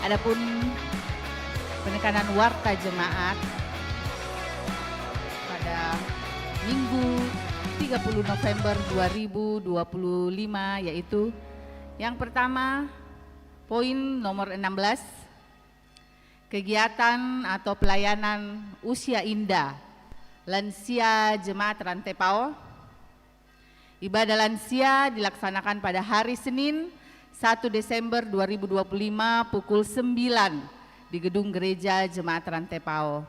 Adapun penekanan warta jemaat pada Minggu 30 November 2025 yaitu yang pertama poin nomor 16, kegiatan atau pelayanan usia indah lansia jemaat Rantepao. Ibadah lansia dilaksanakan pada hari Senin 1 Desember 2025 pukul 9 di Gedung Gereja Jemaat Rantepao.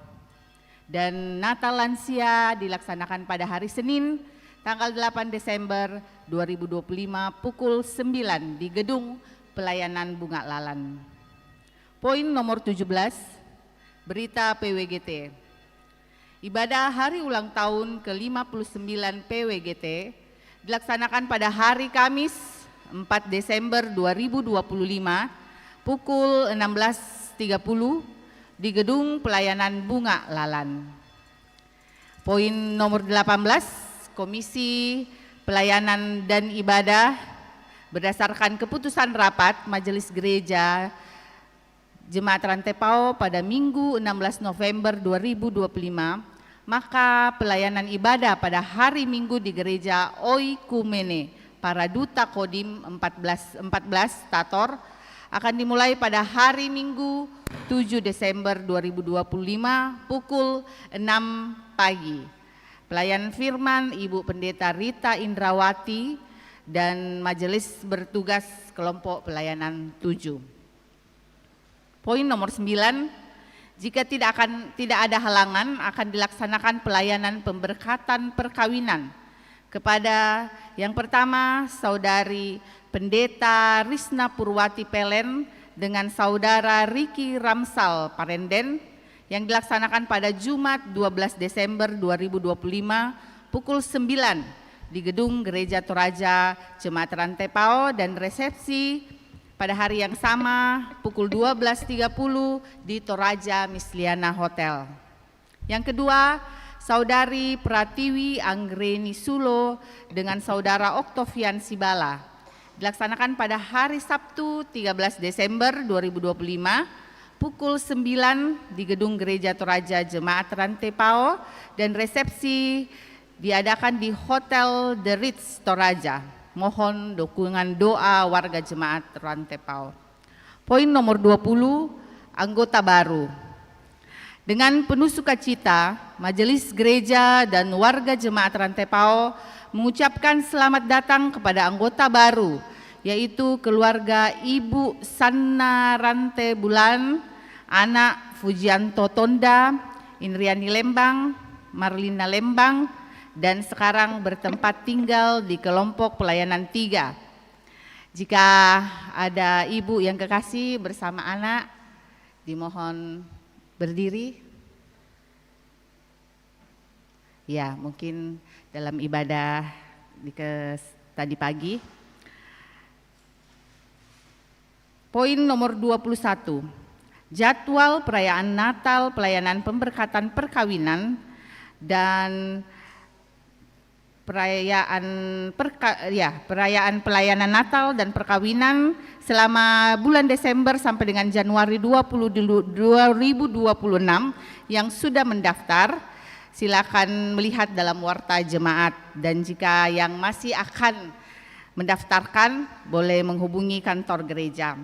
Dan Natal lansia dilaksanakan pada hari Senin tanggal 8 Desember 2025 pukul 9 di Gedung Pelayanan Bunga Lalan. Poin nomor 17, berita PWGT. Ibadah hari ulang tahun ke-59 PWGT dilaksanakan pada hari Kamis 4 Desember 2025 pukul 16.30 di Gedung Pelayanan Bunga Lalan. Poin nomor 18, Komisi Pelayanan dan Ibadah berdasarkan keputusan rapat Majelis Gereja Jemaat Rantepao pada Minggu 16 November 2025, maka pelayanan ibadah pada hari Minggu di Gereja Oikumene Para Duta Kodim 14 Tator akan dimulai pada hari Minggu 7 Desember 2025 pukul 6 pagi. Pelayan firman Ibu Pendeta Rita Indrawati dan majelis bertugas kelompok pelayanan 7. Poin nomor 9, jika tidak ada halangan akan dilaksanakan pelayanan pemberkatan perkawinan kepada yang pertama Saudari Pendeta Risna Purwati Pelen dengan Saudara Riki Ramsal Parenden yang dilaksanakan pada Jumat 12 Desember 2025 pukul 9 di Gedung Gereja Toraja Jemaat Rantepao dan resepsi pada hari yang sama pukul 12.30 di Toraja Misliana Hotel. Yang kedua, Saudari Pratiwi Anggreni Sulo dengan Saudara Oktovian Sibala dilaksanakan pada hari Sabtu 13 Desember 2025 pukul 9 di Gedung Gereja Toraja Jemaat Rantepao dan resepsi diadakan di Hotel The Ritz Toraja. Mohon dukungan doa warga Jemaat Rantepao. Poin nomor 20, anggota baru. Dengan penuh sukacita, Majelis Gereja dan warga Jemaat Rantepao mengucapkan selamat datang kepada anggota baru, yaitu keluarga Ibu Sanna Rante Bulan, anak Fujianto Tonda, Indriani Lembang, Marlina Lembang, dan sekarang bertempat tinggal di kelompok pelayanan 3. Jika ada ibu yang kekasih bersama anak, dimohon berdiri. Ya, mungkin dalam ibadah tadi pagi. Poin nomor 21, jadwal perayaan Natal, pelayanan pemberkatan perkawinan, dan perayaan pelayanan Natal dan perkawinan selama bulan Desember sampai dengan Januari 2026 yang sudah mendaftar, silakan melihat dalam warta jemaat, dan jika yang masih akan mendaftarkan boleh menghubungi kantor gereja.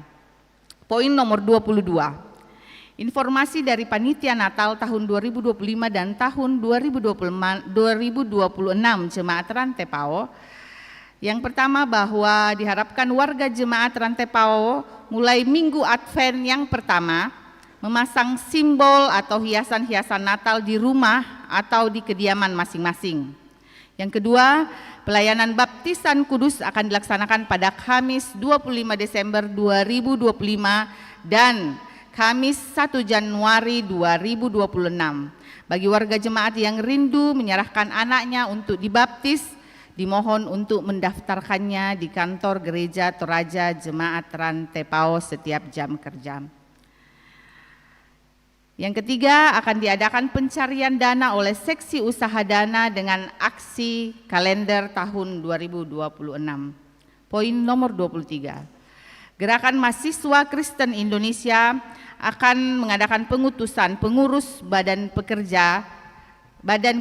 Poin nomor 22. Informasi dari Panitia Natal tahun 2025 dan tahun 2026 Jemaat Rantepao. Yang pertama bahwa diharapkan warga Jemaat Rantepao mulai Minggu Advent yang pertama memasang simbol atau hiasan-hiasan Natal di rumah atau di kediaman masing-masing. Yang kedua, pelayanan baptisan kudus akan dilaksanakan pada Kamis 25 Desember 2025 dan Kamis 1 Januari 2026. Bagi warga jemaat yang rindu menyerahkan anaknya untuk dibaptis, dimohon untuk mendaftarkannya di kantor Gereja Toraja Jemaat Rantepao setiap jam kerja. Yang ketiga, akan diadakan pencarian dana oleh Seksi Usaha Dana dengan aksi kalender tahun 2026. Poin nomor 23. Gerakan Mahasiswa Kristen Indonesia akan mengadakan pengutusan pengurus Badan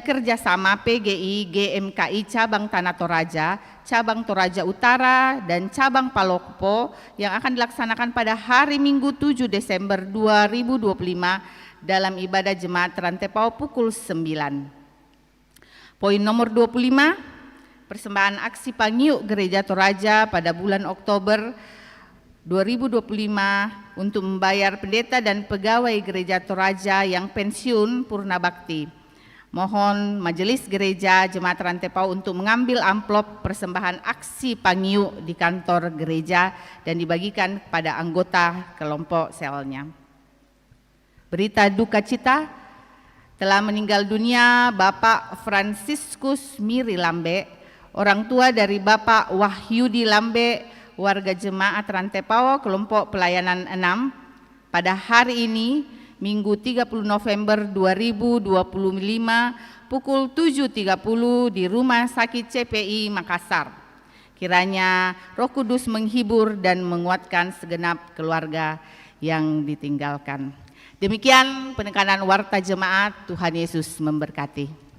Kerjasama PGI GMKI Cabang Tanah Toraja, Cabang Toraja Utara, dan Cabang Palopo yang akan dilaksanakan pada hari Minggu 7 Desember 2025 dalam ibadah Jemaat Rantepao pukul 9. Poin nomor 25, persembahan aksi Pangiuk Gereja Toraja pada bulan Oktober 2025 untuk membayar pendeta dan pegawai Gereja Toraja yang pensiun purna bakti. Mohon Majelis Gereja Jemaat Rantepao untuk mengambil amplop persembahan aksi Pangiuk di kantor gereja dan dibagikan kepada anggota kelompok selnya. Berita duka cita, telah meninggal dunia Bapak Franciscus Miri Lambe, orang tua dari Bapak Wahyudi Lambe, warga Jemaat Rantepao kelompok pelayanan 6 pada hari ini Minggu 30 November 2025 pukul 7.30 di Rumah Sakit CPI Makassar. Kiranya Roh Kudus menghibur dan menguatkan segenap keluarga yang ditinggalkan. Demikian penekanan warta jemaat. Tuhan Yesus memberkati.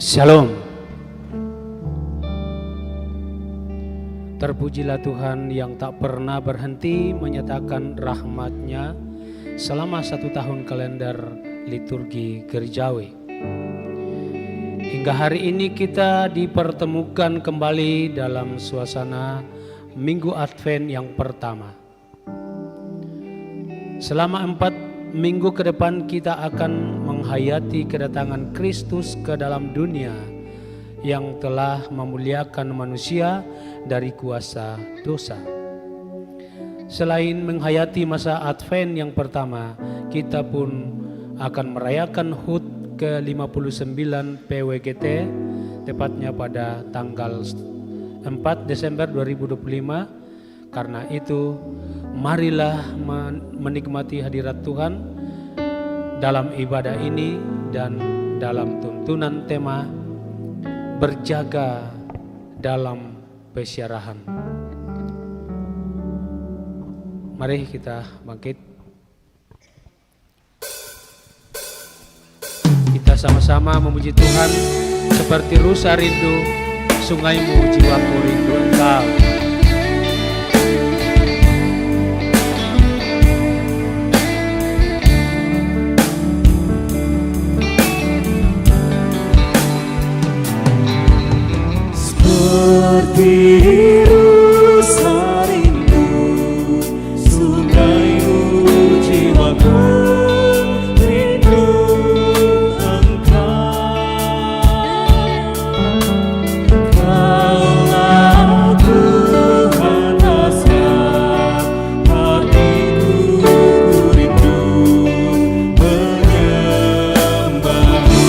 Shalom. Terpujilah Tuhan yang tak pernah berhenti menyatakan rahmat-Nya selama 1 tahun kalender liturgi gerejawi. Hingga hari ini kita dipertemukan kembali dalam suasana Minggu Advent yang pertama. Selama 4 minggu ke depan kita akan menghayati kedatangan Kristus ke dalam dunia yang telah memuliakan manusia dari kuasa dosa. Selain menghayati masa Advent yang pertama, kita pun akan merayakan HUT ke-59 PWGT, tepatnya pada tanggal 4 Desember 2025. Karena itu, marilah menikmati hadirat Tuhan dalam ibadah ini dan dalam tuntunan tema berjaga dalam pesyarahan. Mari kita bangkit. Kita sama-sama memuji Tuhan seperti rusa rindu, sungaimu jiwaku rindu Engkau. Seperti rusa rindu, sungaimu jiwaku rindu Engkau. Kaulah Tuhan hasrat hatiku rindu menyembah-Mu.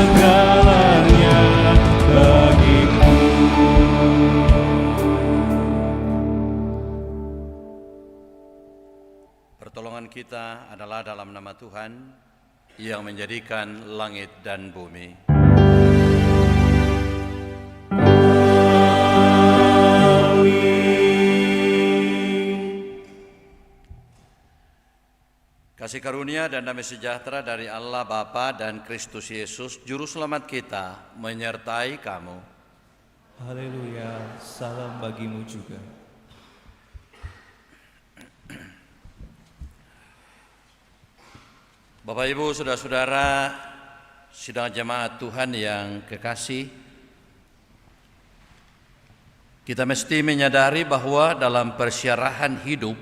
Segalanya bagiku. Pertolongan kita adalah dalam nama Tuhan yang menjadikan langit dan bumi. Kasih karunia dan damai sejahtera dari Allah Bapa dan Kristus Yesus, Juru Selamat kita, menyertai kamu. Haleluya, salam bagimu juga. Bapak Ibu, saudara-saudara, sidang jemaat Tuhan yang kekasih, kita mesti menyadari bahwa dalam persyarahan hidup,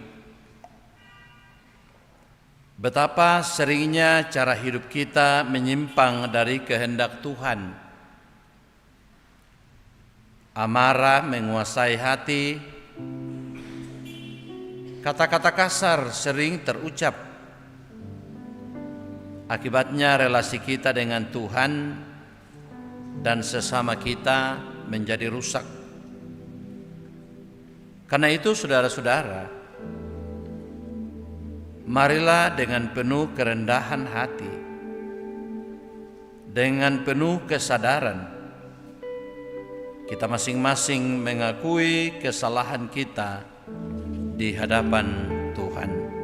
betapa seringnya cara hidup kita menyimpang dari kehendak Tuhan. Amarah menguasai hati, kata-kata kasar sering terucap. Akibatnya relasi kita dengan Tuhan dan sesama kita menjadi rusak. Karena itu saudara-saudara, marilah dengan penuh kerendahan hati, dengan penuh kesadaran, kita masing-masing mengakui kesalahan kita di hadapan Tuhan.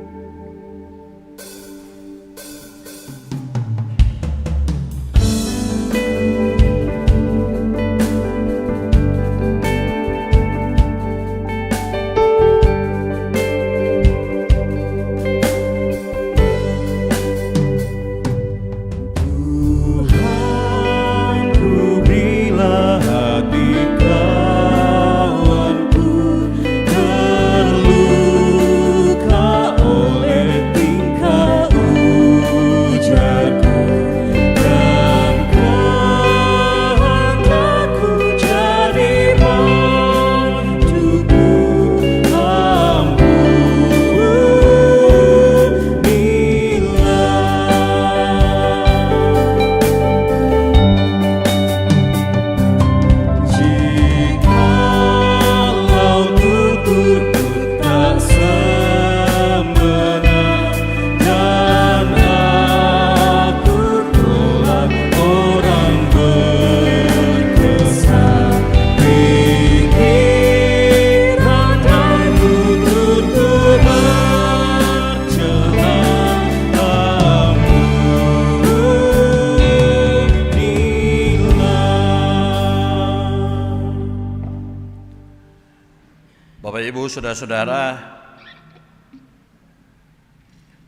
Saudara-saudara,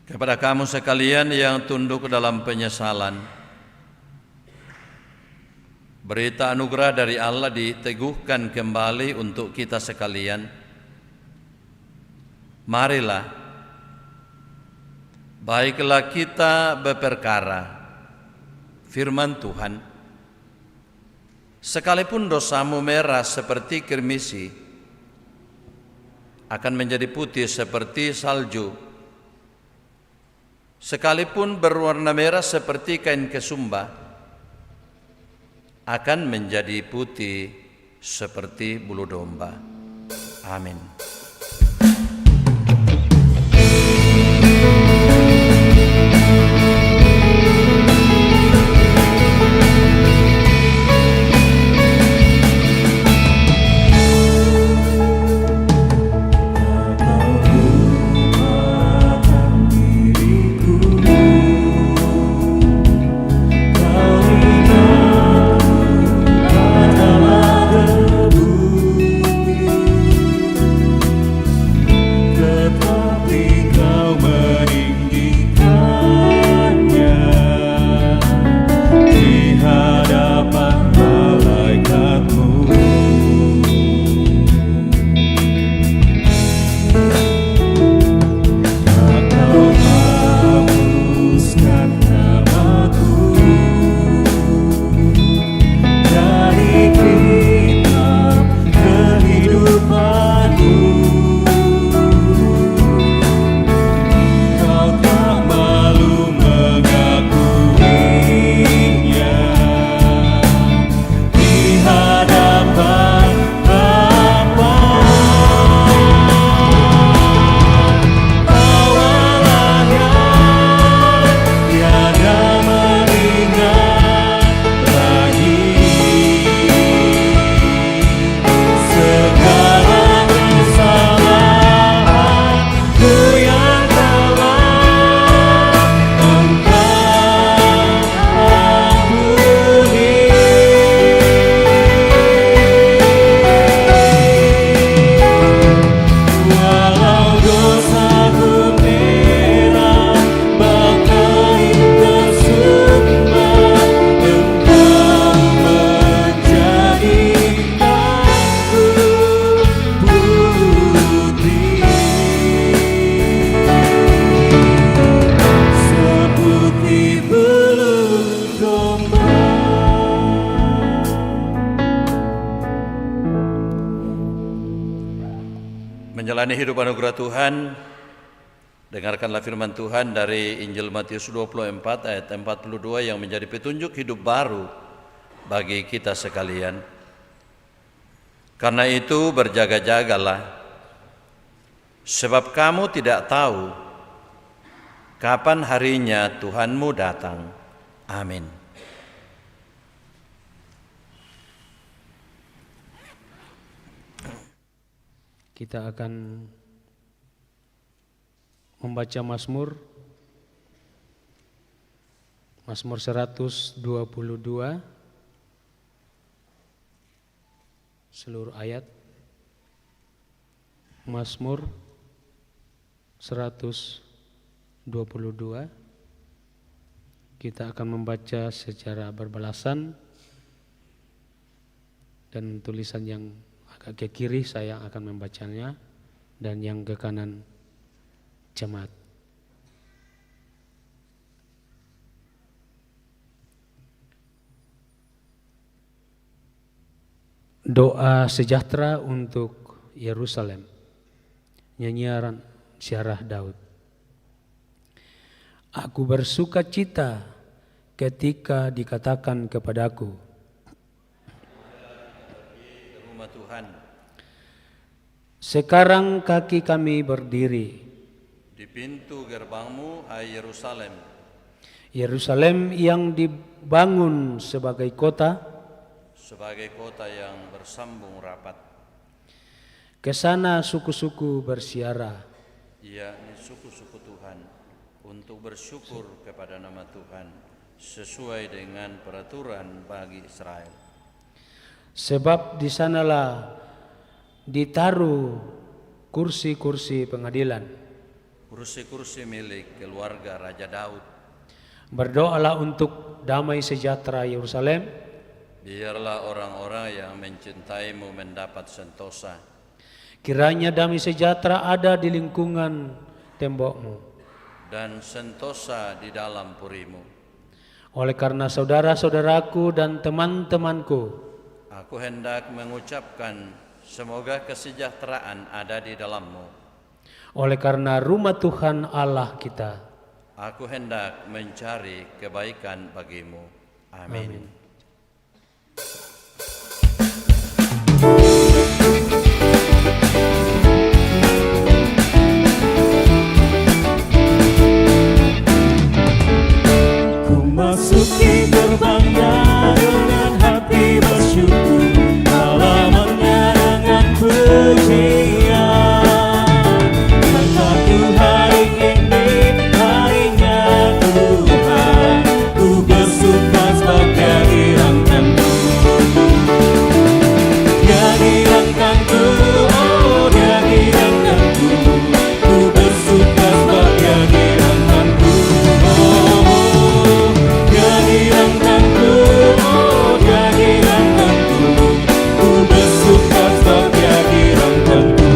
kepada kamu sekalian yang tunduk dalam penyesalan, berita anugerah dari Allah diteguhkan kembali untuk kita sekalian. Marilah, baiklah kita berperkara firman Tuhan. Sekalipun dosamu merah seperti kirmisi, akan menjadi putih seperti salju. Sekalipun berwarna merah seperti kain kesumba, akan menjadi putih seperti bulu domba. Amin. menjalani hidup anugerah Tuhan, dengarkanlah firman Tuhan dari Injil Matius 24 ayat 42 yang menjadi petunjuk hidup baru bagi kita sekalian. Karena itu berjaga-jagalah, sebab kamu tidak tahu kapan harinya Tuhanmu datang. Amin. Kita akan membaca Mazmur 122 seluruh ayat. Mazmur 122. Kita akan membaca secara berbalasan, dan tulisan yang agak ke kiri saya akan membacanya dan yang ke kanan jemaat. Doa sejahtera untuk Yerusalem. Nyanyian Syarah Daud. Aku bersuka cita ketika dikatakan kepadaku, Rumah Tuhan, sekarang kaki kami berdiri di pintu gerbangmu, hai Yerusalem. Yerusalem yang dibangun sebagai kota yang bersambung rapat. Ke sana suku-suku bersiara, Yakni suku-suku Tuhan, untuk bersyukur kepada nama Tuhan sesuai dengan peraturan bagi Israel. sebab di sanalah ditaruh kursi-kursi pengadilan. Kursi-kursi milik keluarga Raja Daud. Berdoalah untuk damai sejahtera Yerusalem. Biarlah orang-orang yang mencintaimu mendapat sentosa. Kiranya damai sejahtera ada di lingkungan tembokmu, Dan sentosa di dalam purimu. oleh karena saudara-saudaraku dan teman-temanku, Aku hendak mengucapkan semoga kesejahteraan ada di dalammu. oleh karena rumah Tuhan Allah kita. Aku hendak mencari kebaikan bagimu. Amin. Ku masuki gerbangnya dengan hati bersyukur, halamannya dengan pujian. Karena Tuhan ini harinya Tuhan, ku bersuka sebab Dia dirangkanku. Dia dirangkanku, oh Dia dirangkanku, ku bersuka sebab Dia dirangkanku. Dia dirangkanku, oh Dia dirangkanku, ku bersuka sebab Dia dirangkanku.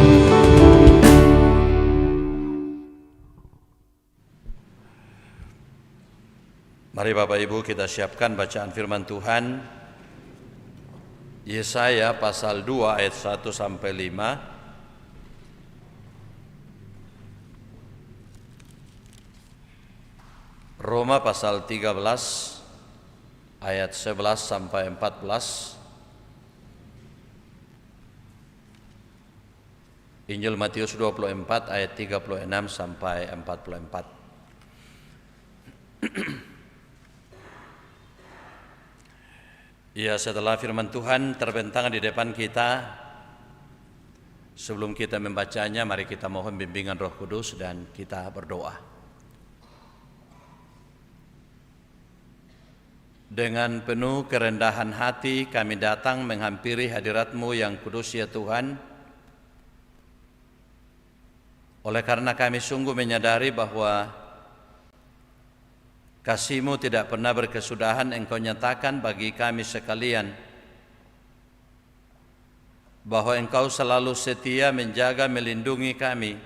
Mari Bapak Ibu kita siapkan bacaan firman Tuhan. Yesaya pasal 2 ayat 1 sampai 5. Roma pasal 13 ayat 11 sampai 14. Injil Matius 24 ayat 36 sampai 44. Ya, setelah firman Tuhan terbentang di depan kita, sebelum kita membacanya, mari kita mohon bimbingan Roh Kudus dan kita berdoa. Dengan penuh kerendahan hati kami datang menghampiri hadirat-Mu yang kudus ya Tuhan. Oleh karena kami sungguh menyadari bahwa kasih-Mu tidak pernah berkesudahan, Engkau nyatakan bagi kami sekalian bahwa Engkau selalu setia menjaga melindungi kami.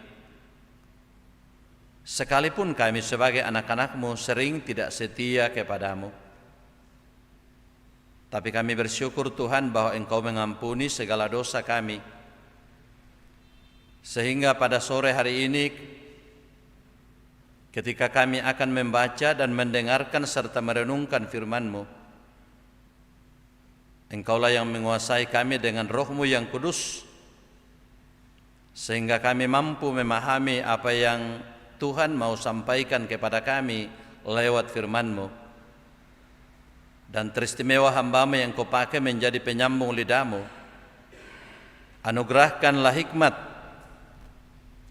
Sekalipun kami sebagai anak-anak-Mu sering tidak setia kepadamu. Tapi kami bersyukur Tuhan bahwa Engkau mengampuni segala dosa kami. Sehingga pada sore hari ini ketika kami akan membaca dan mendengarkan serta merenungkan firman-Mu, Engkaulah yang menguasai kami dengan Roh-Mu yang kudus, sehingga kami mampu memahami apa yang Tuhan mau sampaikan kepada kami lewat firman-Mu. Dan teristimewa hamba-Mu yang Kau pakai menjadi penyambung lidah-Mu, anugerahkanlah hikmat,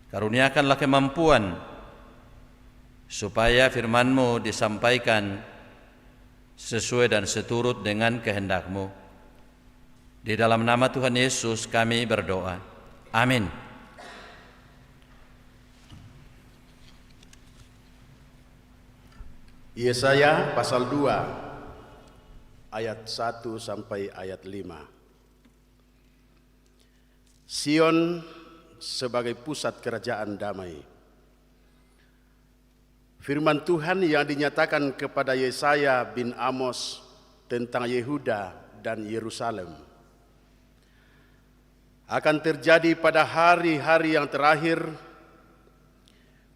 karuniakanlah kemampuan, supaya firman-Mu disampaikan sesuai dan seturut dengan kehendak-Mu. Di dalam nama Tuhan Yesus kami berdoa. Amin. Yesaya pasal 2 ayat 1 sampai ayat 5. Sion sebagai pusat kerajaan damai. Firman Tuhan yang dinyatakan kepada Yesaya bin Amos tentang Yehuda dan Yerusalem akan terjadi pada hari-hari yang terakhir.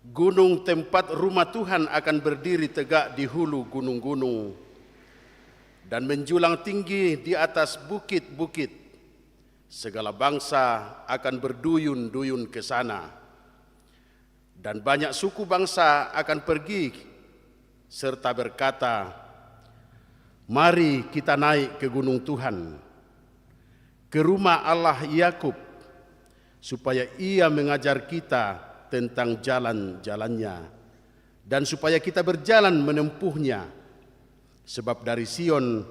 Gunung tempat rumah Tuhan akan berdiri tegak di hulu gunung-gunung dan menjulang tinggi di atas bukit-bukit. Segala bangsa akan berduyun-duyun ke sana, dan banyak suku bangsa akan pergi serta berkata, "Mari kita naik ke gunung Tuhan, ke rumah Allah Yakub, supaya Ia mengajar kita tentang jalan-jalannya, dan supaya kita berjalan menempuhnya. Sebab dari Sion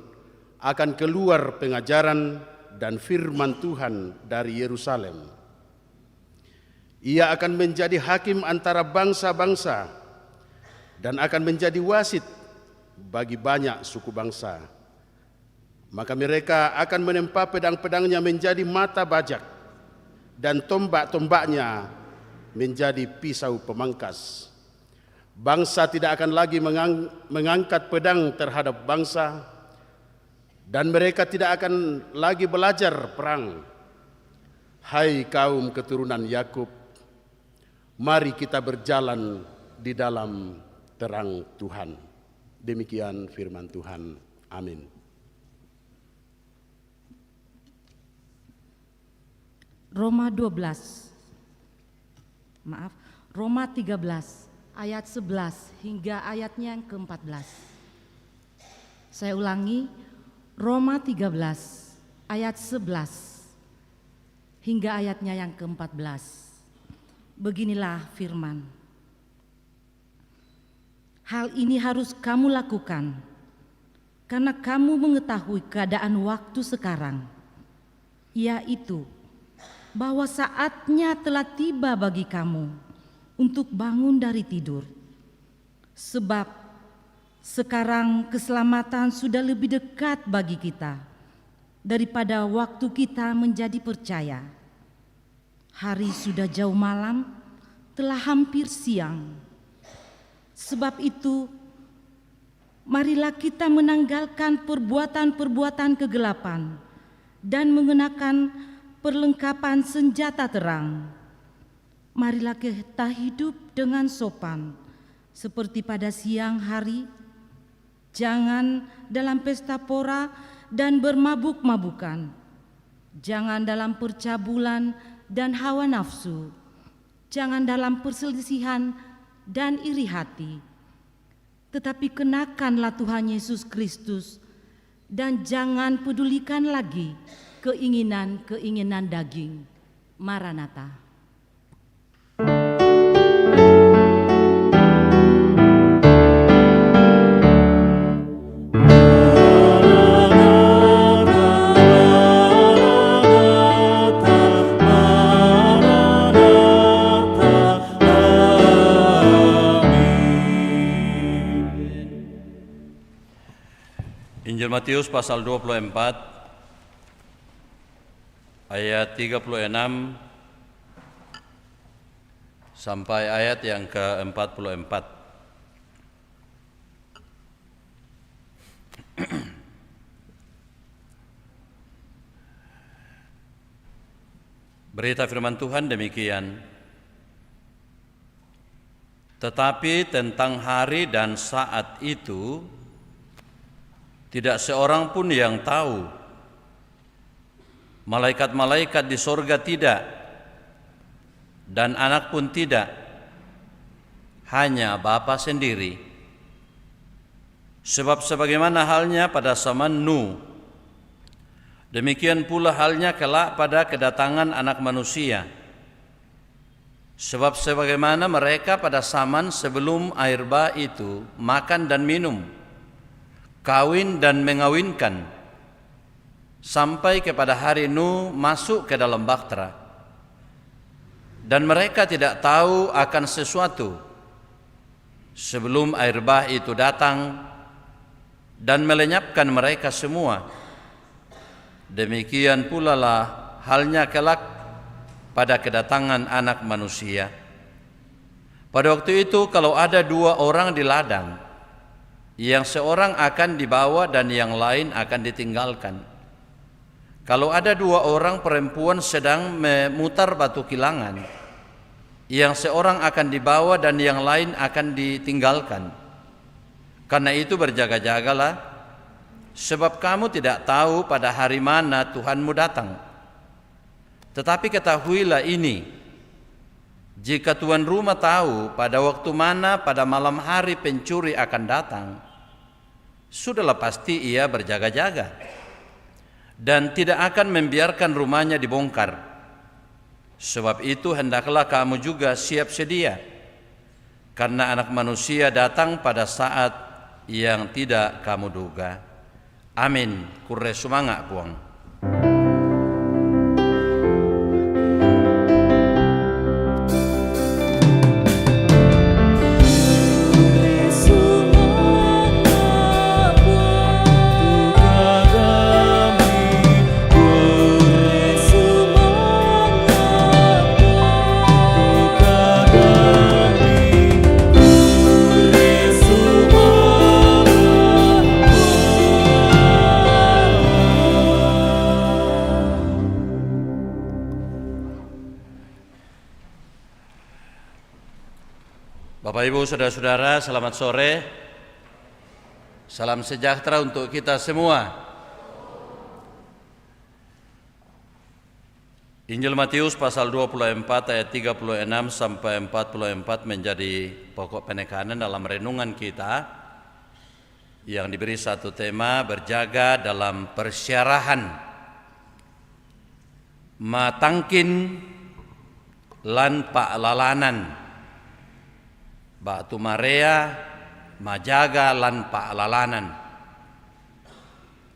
akan keluar pengajaran dan firman Tuhan dari Yerusalem. Ia akan menjadi hakim antara bangsa-bangsa dan akan menjadi wasit bagi banyak suku bangsa. Maka mereka akan menempa pedang-pedangnya menjadi mata bajak, dan tombak-tombaknya menjadi pisau pemangkas. Bangsa tidak akan lagi mengangkat pedang terhadap bangsa, dan mereka tidak akan lagi belajar perang. Hai kaum keturunan Yakub, mari kita berjalan di dalam terang Tuhan." Demikian firman Tuhan. Amin. Roma 13 ayat 11 hingga ayatnya yang ke-14. Saya ulangi, Roma 13 ayat 11 hingga ayatnya yang ke-14. Beginilah firman. Hal ini harus kamu lakukan karena kamu mengetahui keadaan waktu sekarang, yaitu bahwa saatnya telah tiba bagi kamu untuk bangun dari tidur. Sebab sekarang keselamatan sudah lebih dekat bagi kita daripada waktu kita menjadi percaya. Hari sudah jauh malam, telah hampir siang. Sebab itu, marilah kita menanggalkan perbuatan-perbuatan kegelapan dan mengenakan perlengkapan senjata terang. Marilah kita hidup dengan sopan, seperti pada siang hari. Jangan dalam pesta pora dan bermabuk-mabukan. Jangan dalam percabulan dan hawa nafsu. Jangan dalam perselisihan dan iri hati. Tetapi kenakanlah Tuhan Yesus Kristus, dan jangan pedulikan lagi keinginan-keinginan daging. Maranatha. Injil Matius pasal 24 ayat 36 sampai ayat yang ke-44. Berita firman Tuhan demikian. Tetapi tentang hari dan saat itu tidak seorang pun yang tahu. Malaikat-malaikat di sorga tidak, dan anak pun tidak, hanya Bapa sendiri. Sebab sebagaimana halnya pada zaman Nuh, demikian pula halnya kelak pada kedatangan Anak Manusia. Sebab sebagaimana mereka pada zaman sebelum air bah itu makan dan minum, kawin dan mengawinkan, sampai kepada hari Nuh masuk ke dalam bahtera. Dan mereka tidak tahu akan sesuatu sebelum air bah itu datang dan melenyapkan mereka semua. Demikian pula lah halnya kelak pada kedatangan Anak Manusia. Pada waktu itu kalau ada 2 orang di ladang, yang seorang akan dibawa dan yang lain akan ditinggalkan. Kalau ada 2 orang perempuan sedang memutar batu kilangan, yang seorang akan dibawa dan yang lain akan ditinggalkan. Karena itu berjaga-jagalah, sebab kamu tidak tahu pada hari mana Tuhanmu datang. Tetapi ketahuilah ini, jika tuan rumah tahu pada waktu mana pada malam hari pencuri akan datang, sudahlah pasti ia berjaga-jaga dan tidak akan membiarkan rumahnya dibongkar. Sebab itu hendaklah kamu juga siap sedia, karena Anak Manusia datang pada saat yang tidak kamu duga. Amin. Kurre sumanga puang. Bapak Ibu saudara-saudara, selamat sore. Salam sejahtera untuk kita semua. Injil Matius pasal 24 ayat 36 sampai 44 menjadi pokok penekanan dalam renungan kita yang diberi satu tema, berjaga dalam persyarahan. Matangkin lan pa'lalanan, batu marea, majaga lan pa'lalanan.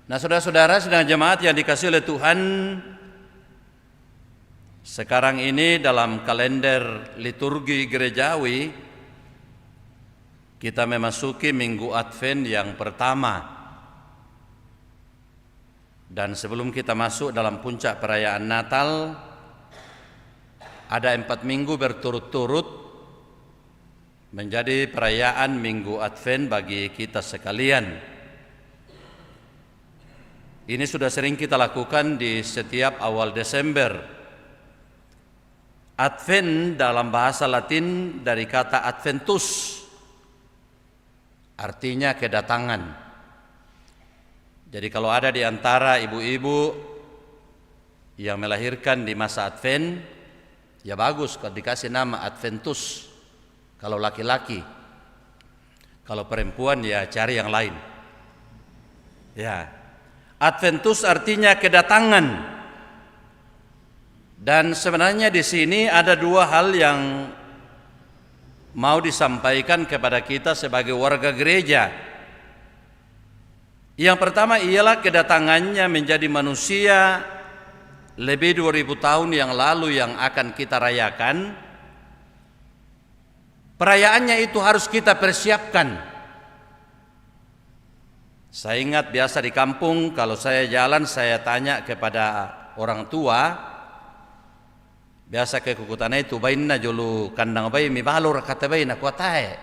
Nah, saudara-saudara sedang jemaat yang dikasihi oleh Tuhan, sekarang ini dalam kalender liturgi gerejawi kita memasuki minggu Advent yang pertama. Dan sebelum kita masuk dalam puncak perayaan Natal, ada 4 minggu berturut-turut menjadi perayaan Minggu Advent bagi kita sekalian. Ini sudah sering kita lakukan di setiap awal Desember. Advent dalam bahasa Latin dari kata adventus, artinya kedatangan. Jadi kalau ada di antara ibu-ibu yang melahirkan di masa Advent, ya bagus kalau dikasih nama Adventus. Kalau laki-laki, kalau perempuan ya cari yang lain. Ya, Adventus artinya kedatangan. Dan sebenarnya di sini ada 2 hal yang mau disampaikan kepada kita sebagai warga gereja. Yang pertama ialah kedatangannya menjadi manusia lebih 2000 tahun yang lalu yang akan kita rayakan. Perayaannya itu harus kita persiapkan. Saya ingat biasa di kampung kalau saya jalan saya tanya kepada orang tua, biasa ke kukutana itu bainna jolu kandang bayi mi balur kata bayi nak kuatai.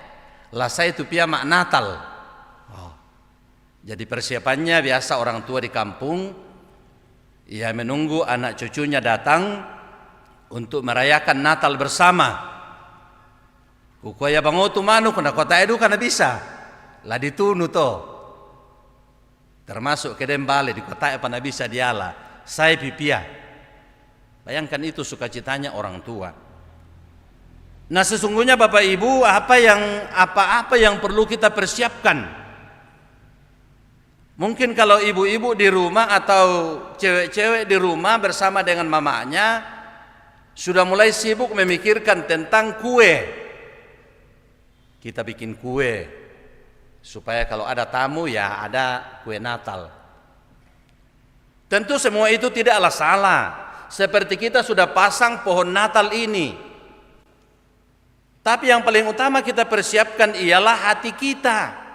Lah saya itu pia mak Natal. Oh. Jadi persiapannya biasa orang tua di kampung ia menunggu anak cucunya datang untuk merayakan Natal bersama. Kukuaya bangotu manu kuna kota edu kana bisa. Lah ditunu to. Termasuk ke dembale di kota pana bisa diala. Saya pipia. Bayangkan itu sukacitanya orang tua. Nah, sesungguhnya Bapak Ibu, apa-apa yang perlu kita persiapkan. Mungkin kalau ibu-ibu di rumah atau cewek-cewek di rumah bersama dengan mamanya sudah mulai sibuk memikirkan tentang kue. Kita bikin kue supaya kalau ada tamu ya ada kue Natal. Tentu semua itu tidaklah salah. Seperti kita sudah pasang pohon Natal ini. Tapi yang paling utama kita persiapkan ialah hati kita.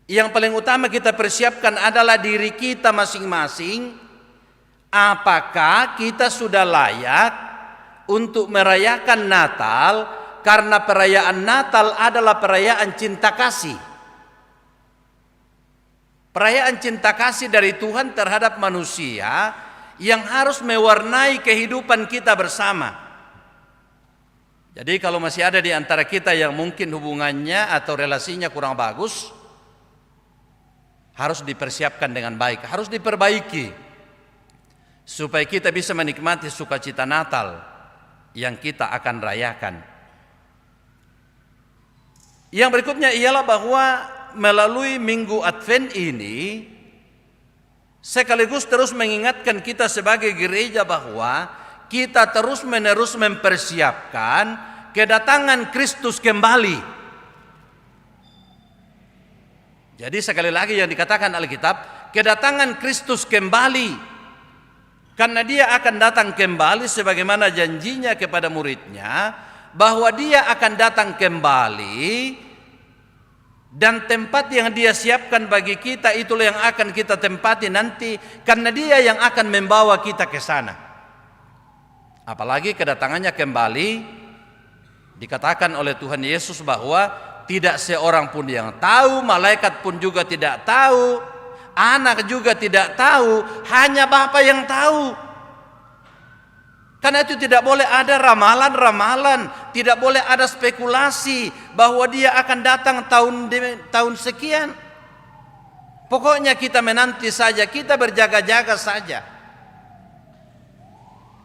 Yang paling utama kita persiapkan adalah diri kita masing-masing. Apakah kita sudah layak untuk merayakan Natal? Karena perayaan Natal adalah perayaan cinta kasih. Perayaan cinta kasih dari Tuhan terhadap manusia yang harus mewarnai kehidupan kita bersama. Jadi kalau masih ada di antara kita yang mungkin hubungannya atau relasinya kurang bagus, harus dipersiapkan dengan baik, harus diperbaiki supaya kita bisa menikmati sukacita Natal yang kita akan rayakan. Yang berikutnya ialah bahwa melalui Minggu Advent ini sekaligus terus mengingatkan kita sebagai gereja bahwa kita terus-menerus mempersiapkan kedatangan Kristus kembali. Jadi sekali lagi yang dikatakan Alkitab, kedatangan Kristus kembali. Karena dia akan datang kembali sebagaimana janjinya kepada muridnya, bahwa dia akan datang kembali dan tempat yang dia siapkan bagi kita itulah yang akan kita tempati nanti, karena dia yang akan membawa kita ke sana. Apalagi kedatangannya kembali dikatakan oleh Tuhan Yesus bahwa tidak seorang pun yang tahu, malaikat pun juga tidak tahu, anak juga tidak tahu, hanya Bapa yang tahu. Karena itu tidak boleh ada ramalan-ramalan, tidak boleh ada spekulasi bahwa dia akan datang tahun sekian. Pokoknya kita menanti saja, kita berjaga-jaga saja.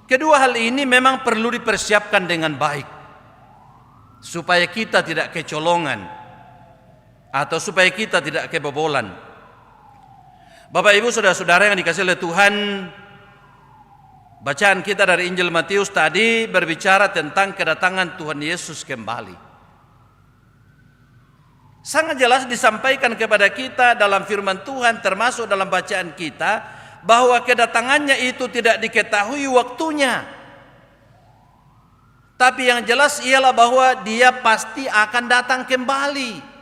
Kedua hal ini memang perlu dipersiapkan dengan baik supaya kita tidak kecolongan atau supaya kita tidak kebobolan. Bapak Ibu saudara-saudara yang dikasihi oleh Tuhan, bacaan kita dari Injil Matius tadi berbicara tentang kedatangan Tuhan Yesus kembali. Sangat jelas disampaikan kepada kita dalam firman Tuhan termasuk dalam bacaan kita bahwa kedatangannya itu tidak diketahui waktunya. Tapi yang jelas ialah bahwa dia pasti akan datang kembali.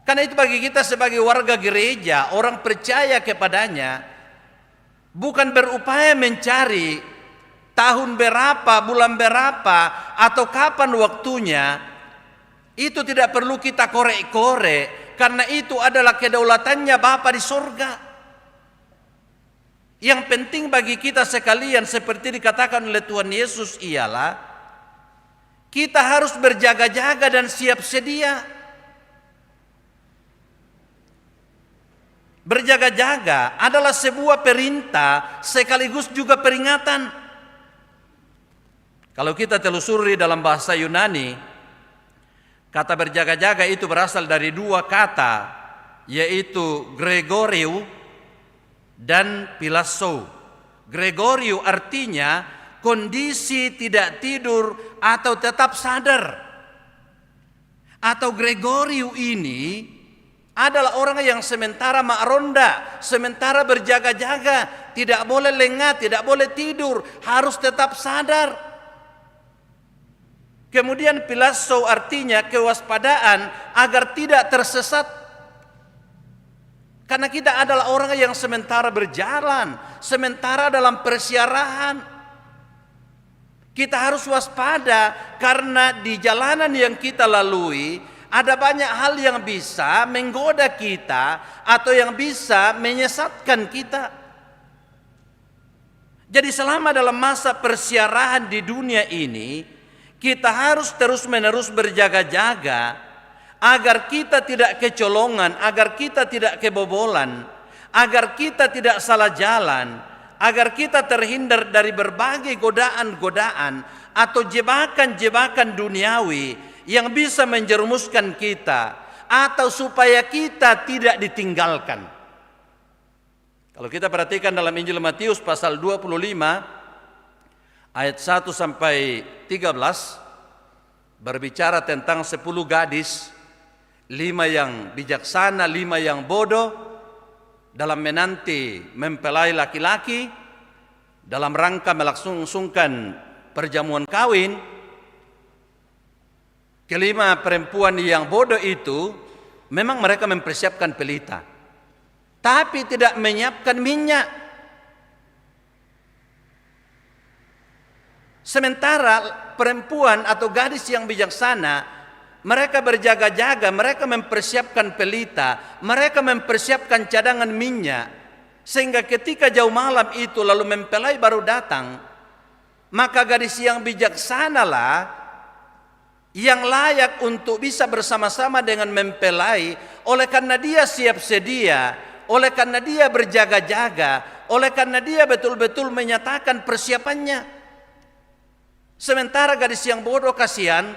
Karena itu bagi kita sebagai warga gereja, orang percaya kepadanya, bukan berupaya mencari tahun berapa, bulan berapa, atau kapan waktunya. Itu tidak perlu kita korek-korek. Karena itu adalah kedaulatannya Bapa di sorga. Yang penting bagi kita sekalian seperti dikatakan oleh Tuhan Yesus ialah kita harus berjaga-jaga dan siap sedia. Berjaga-jaga adalah sebuah perintah sekaligus juga peringatan. Kalau kita telusuri dalam bahasa Yunani, kata berjaga-jaga itu berasal dari dua kata, yaitu Gregorio dan Pilasso. Gregorio artinya kondisi tidak tidur atau tetap sadar. Atau Gregorio ini adalah orang yang sementara makronda, sementara berjaga-jaga, tidak boleh lengah, tidak boleh tidur, harus tetap sadar. Kemudian Pilasso artinya kewaspadaan agar tidak tersesat. Karena kita adalah orang yang sementara berjalan, sementara dalam persiarahan. Kita harus waspada karena di jalanan yang kita lalui ada banyak hal yang bisa menggoda kita atau yang bisa menyesatkan kita. Jadi selama dalam masa persiarahan di dunia ini, kita harus terus-menerus berjaga-jaga agar kita tidak kecolongan, agar kita tidak kebobolan, agar kita tidak salah jalan, agar kita terhindar dari berbagai godaan-godaan atau jebakan-jebakan duniawi yang bisa menjerumuskan kita, atau supaya kita tidak ditinggalkan. Kalau kita perhatikan dalam Injil Matius pasal 25 ayat 1 sampai 13 berbicara tentang 10 gadis, 5 yang bijaksana, 5 yang bodoh dalam menanti mempelai laki-laki dalam rangka melangsungkan perjamuan kawin. Kelima perempuan yang bodoh itu memang mereka mempersiapkan pelita, tapi tidak menyiapkan minyak. Sementara perempuan atau gadis yang bijaksana, mereka berjaga-jaga, mereka mempersiapkan pelita, mereka mempersiapkan cadangan minyak, sehingga ketika jauh malam itu lalu mempelai baru datang, maka gadis yang bijaksanalah yang layak untuk bisa bersama-sama dengan mempelai, oleh karena dia siap sedia, oleh karena dia berjaga-jaga, oleh karena dia betul-betul menyatakan persiapannya. Sementara gadis yang bodoh kasihan,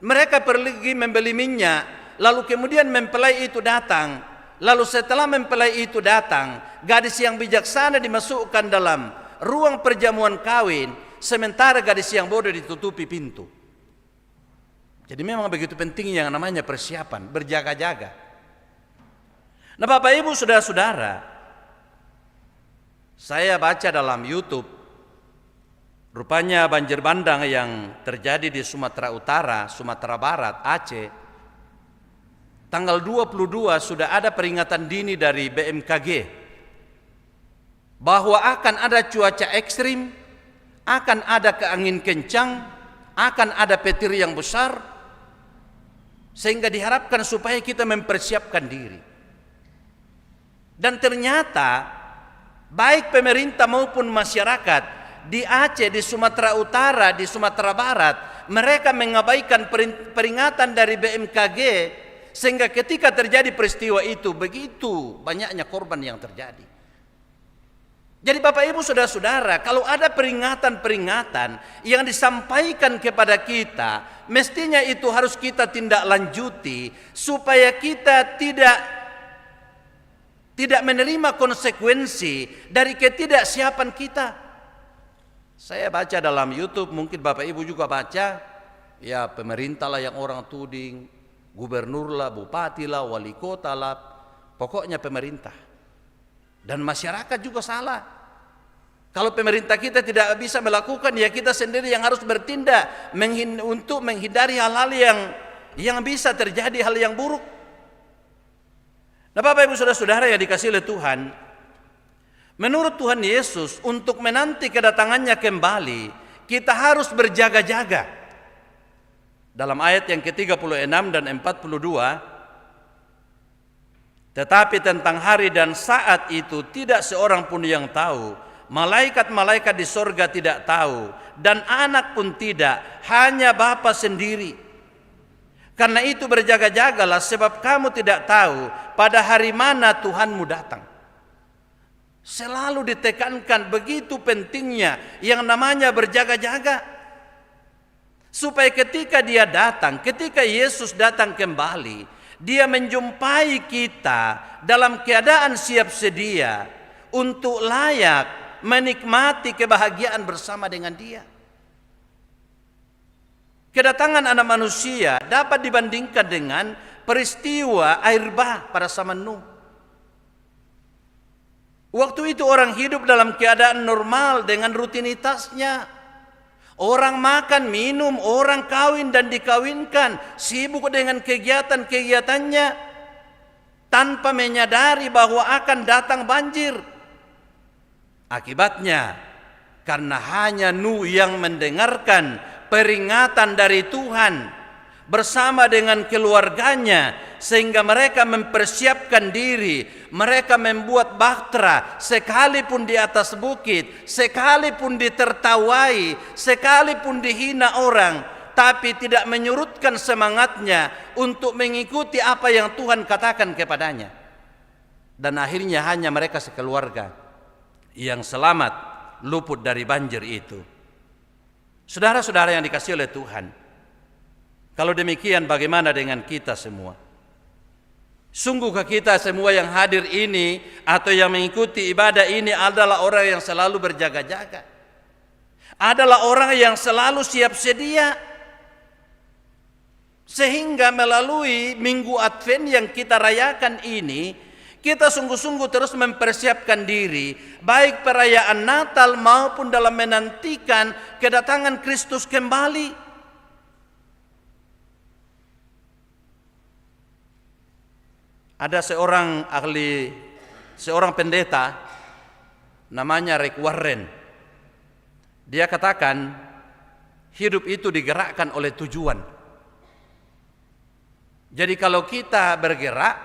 mereka pergi membeli minyak, lalu kemudian mempelai itu datang, lalu setelah mempelai itu datang, gadis yang bijaksana dimasukkan dalam ruang perjamuan kawin, sementara gadis yang bodoh ditutupi pintu. Jadi memang begitu pentingnya yang namanya persiapan, berjaga-jaga. Nah Bapak Ibu saudara-saudara, saya baca dalam YouTube, rupanya banjir bandang yang terjadi di Sumatera Utara, Sumatera Barat, Aceh, tanggal 22 sudah ada peringatan dini dari BMKG bahwa akan ada cuaca ekstrim, akan ada angin kencang, akan ada petir yang besar, sehingga diharapkan supaya kita mempersiapkan diri. Dan ternyata baik pemerintah maupun masyarakat di Aceh, di Sumatera Utara, di Sumatera Barat, mereka mengabaikan peringatan dari BMKG, sehingga ketika terjadi peristiwa itu begitu banyaknya korban yang terjadi. Jadi Bapak Ibu saudara-saudara, kalau ada peringatan-peringatan yang disampaikan kepada kita, mestinya itu harus kita tindak lanjuti supaya kita tidak menerima konsekuensi dari ketidaksiapan kita. Saya baca dalam YouTube, mungkin Bapak Ibu juga baca, ya pemerintah lah yang orang tuding, gubernur lah, bupati lah, wali kota lah, pokoknya pemerintah. Dan masyarakat juga salah. Kalau pemerintah kita tidak bisa melakukan, ya kita sendiri yang harus bertindak untuk menghindari hal-hal yang bisa terjadi, hal yang buruk. Nah Bapak Ibu saudara-saudara yang dikasihi oleh Tuhan, menurut Tuhan Yesus untuk menanti kedatangannya kembali, kita harus berjaga-jaga. Dalam ayat yang ke-36 dan 42, tetapi tentang hari dan saat itu tidak seorang pun yang tahu, malaikat-malaikat di sorga tidak tahu, dan anak pun tidak, hanya Bapa sendiri. Karena itu berjaga-jagalah, sebab kamu tidak tahu pada hari mana Tuhanmu datang. Selalu ditekankan begitu pentingnya yang namanya berjaga-jaga, supaya ketika dia datang, ketika Yesus datang kembali, dia menjumpai kita dalam keadaan siap sedia untuk layak menikmati kebahagiaan bersama dengan dia. Kedatangan anak manusia dapat dibandingkan dengan peristiwa air bah pada zaman Nuh. Waktu itu orang hidup dalam keadaan normal dengan rutinitasnya. Orang makan, minum, orang kawin dan dikawinkan, sibuk dengan kegiatan-kegiatannya tanpa menyadari bahwa akan datang banjir. Akibatnya, karena hanya Nuh yang mendengarkan peringatan dari Tuhan, bersama dengan keluarganya sehingga mereka mempersiapkan diri, mereka membuat bahtera sekalipun di atas bukit, sekalipun ditertawai, sekalipun dihina orang, tapi tidak menyurutkan semangatnya untuk mengikuti apa yang Tuhan katakan kepadanya. Dan akhirnya hanya mereka sekeluarga yang selamat luput dari banjir itu. Saudara-saudara yang dikasihi oleh Tuhan, kalau demikian bagaimana dengan kita semua? Sungguhkah kita semua yang hadir ini atau yang mengikuti ibadah ini adalah orang yang selalu berjaga-jaga? Adalah orang yang selalu siap sedia? Sehingga melalui Minggu Advent yang kita rayakan ini, kita sungguh-sungguh terus mempersiapkan diri, baik perayaan Natal maupun dalam menantikan kedatangan Kristus kembali. Ada seorang pendeta namanya Rick Warren. Dia katakan hidup itu digerakkan oleh tujuan. Jadi kalau kita bergerak,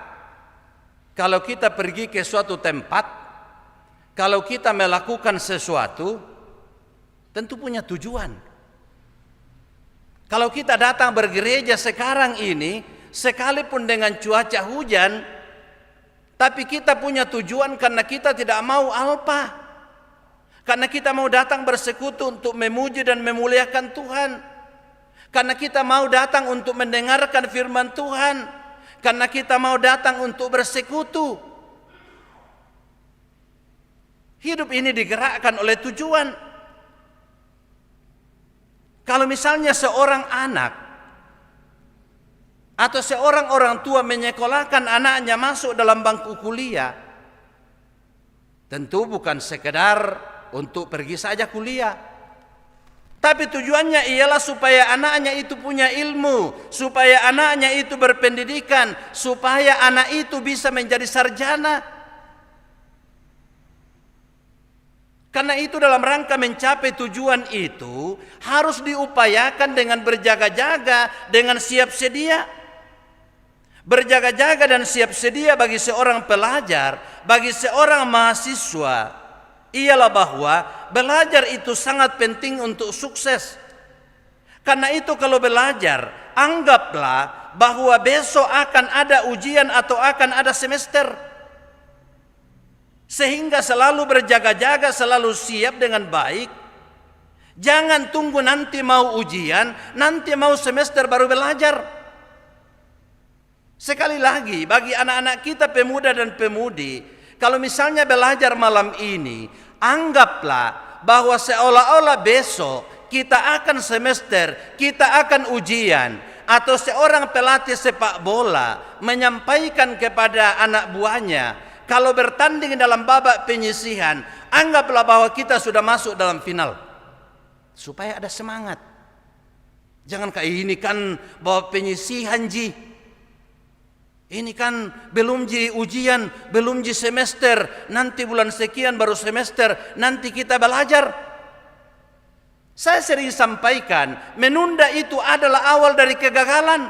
kalau kita pergi ke suatu tempat, kalau kita melakukan sesuatu, tentu punya tujuan. Kalau kita datang bergereja sekarang ini, sekalipun dengan cuaca hujan, tapi kita punya tujuan karena kita tidak mau alpa. Karena kita mau datang bersekutu untuk memuji dan memuliakan Tuhan. Karena kita mau datang untuk mendengarkan firman Tuhan. Karena kita mau datang untuk bersekutu. Hidup ini digerakkan oleh tujuan. Kalau misalnya seorang anak atau seorang orang tua menyekolahkan anaknya masuk dalam bangku kuliah, tentu bukan sekedar untuk pergi saja kuliah, tapi tujuannya ialah supaya anaknya itu punya ilmu, supaya anaknya itu berpendidikan, supaya anak itu bisa menjadi sarjana. Karena itu dalam rangka mencapai tujuan itu harus diupayakan dengan berjaga-jaga, dengan siap sedia. Berjaga-jaga dan siap sedia bagi seorang pelajar, bagi seorang mahasiswa, ialah bahwa belajar itu sangat penting untuk sukses. Karena itu kalau belajar, anggaplah bahwa besok akan ada ujian atau akan ada semester. Sehingga selalu berjaga-jaga, selalu siap dengan baik. Jangan tunggu nanti mau ujian, nanti mau semester baru belajar. Sekali lagi, bagi anak-anak kita pemuda dan pemudi, kalau misalnya belajar malam ini, anggaplah bahwa seolah-olah besok kita akan semester, kita akan ujian, atau seorang pelatih sepak bola menyampaikan kepada anak buahnya, kalau bertanding dalam babak penyisihan, anggaplah bahwa kita sudah masuk dalam final, supaya ada semangat. Jangan kayak ini kan babak penyisihan ji. Ini kan belum ji ujian, belum ji semester, nanti bulan sekian baru semester, nanti kita belajar. Saya sering sampaikan, menunda itu adalah awal dari kegagalan.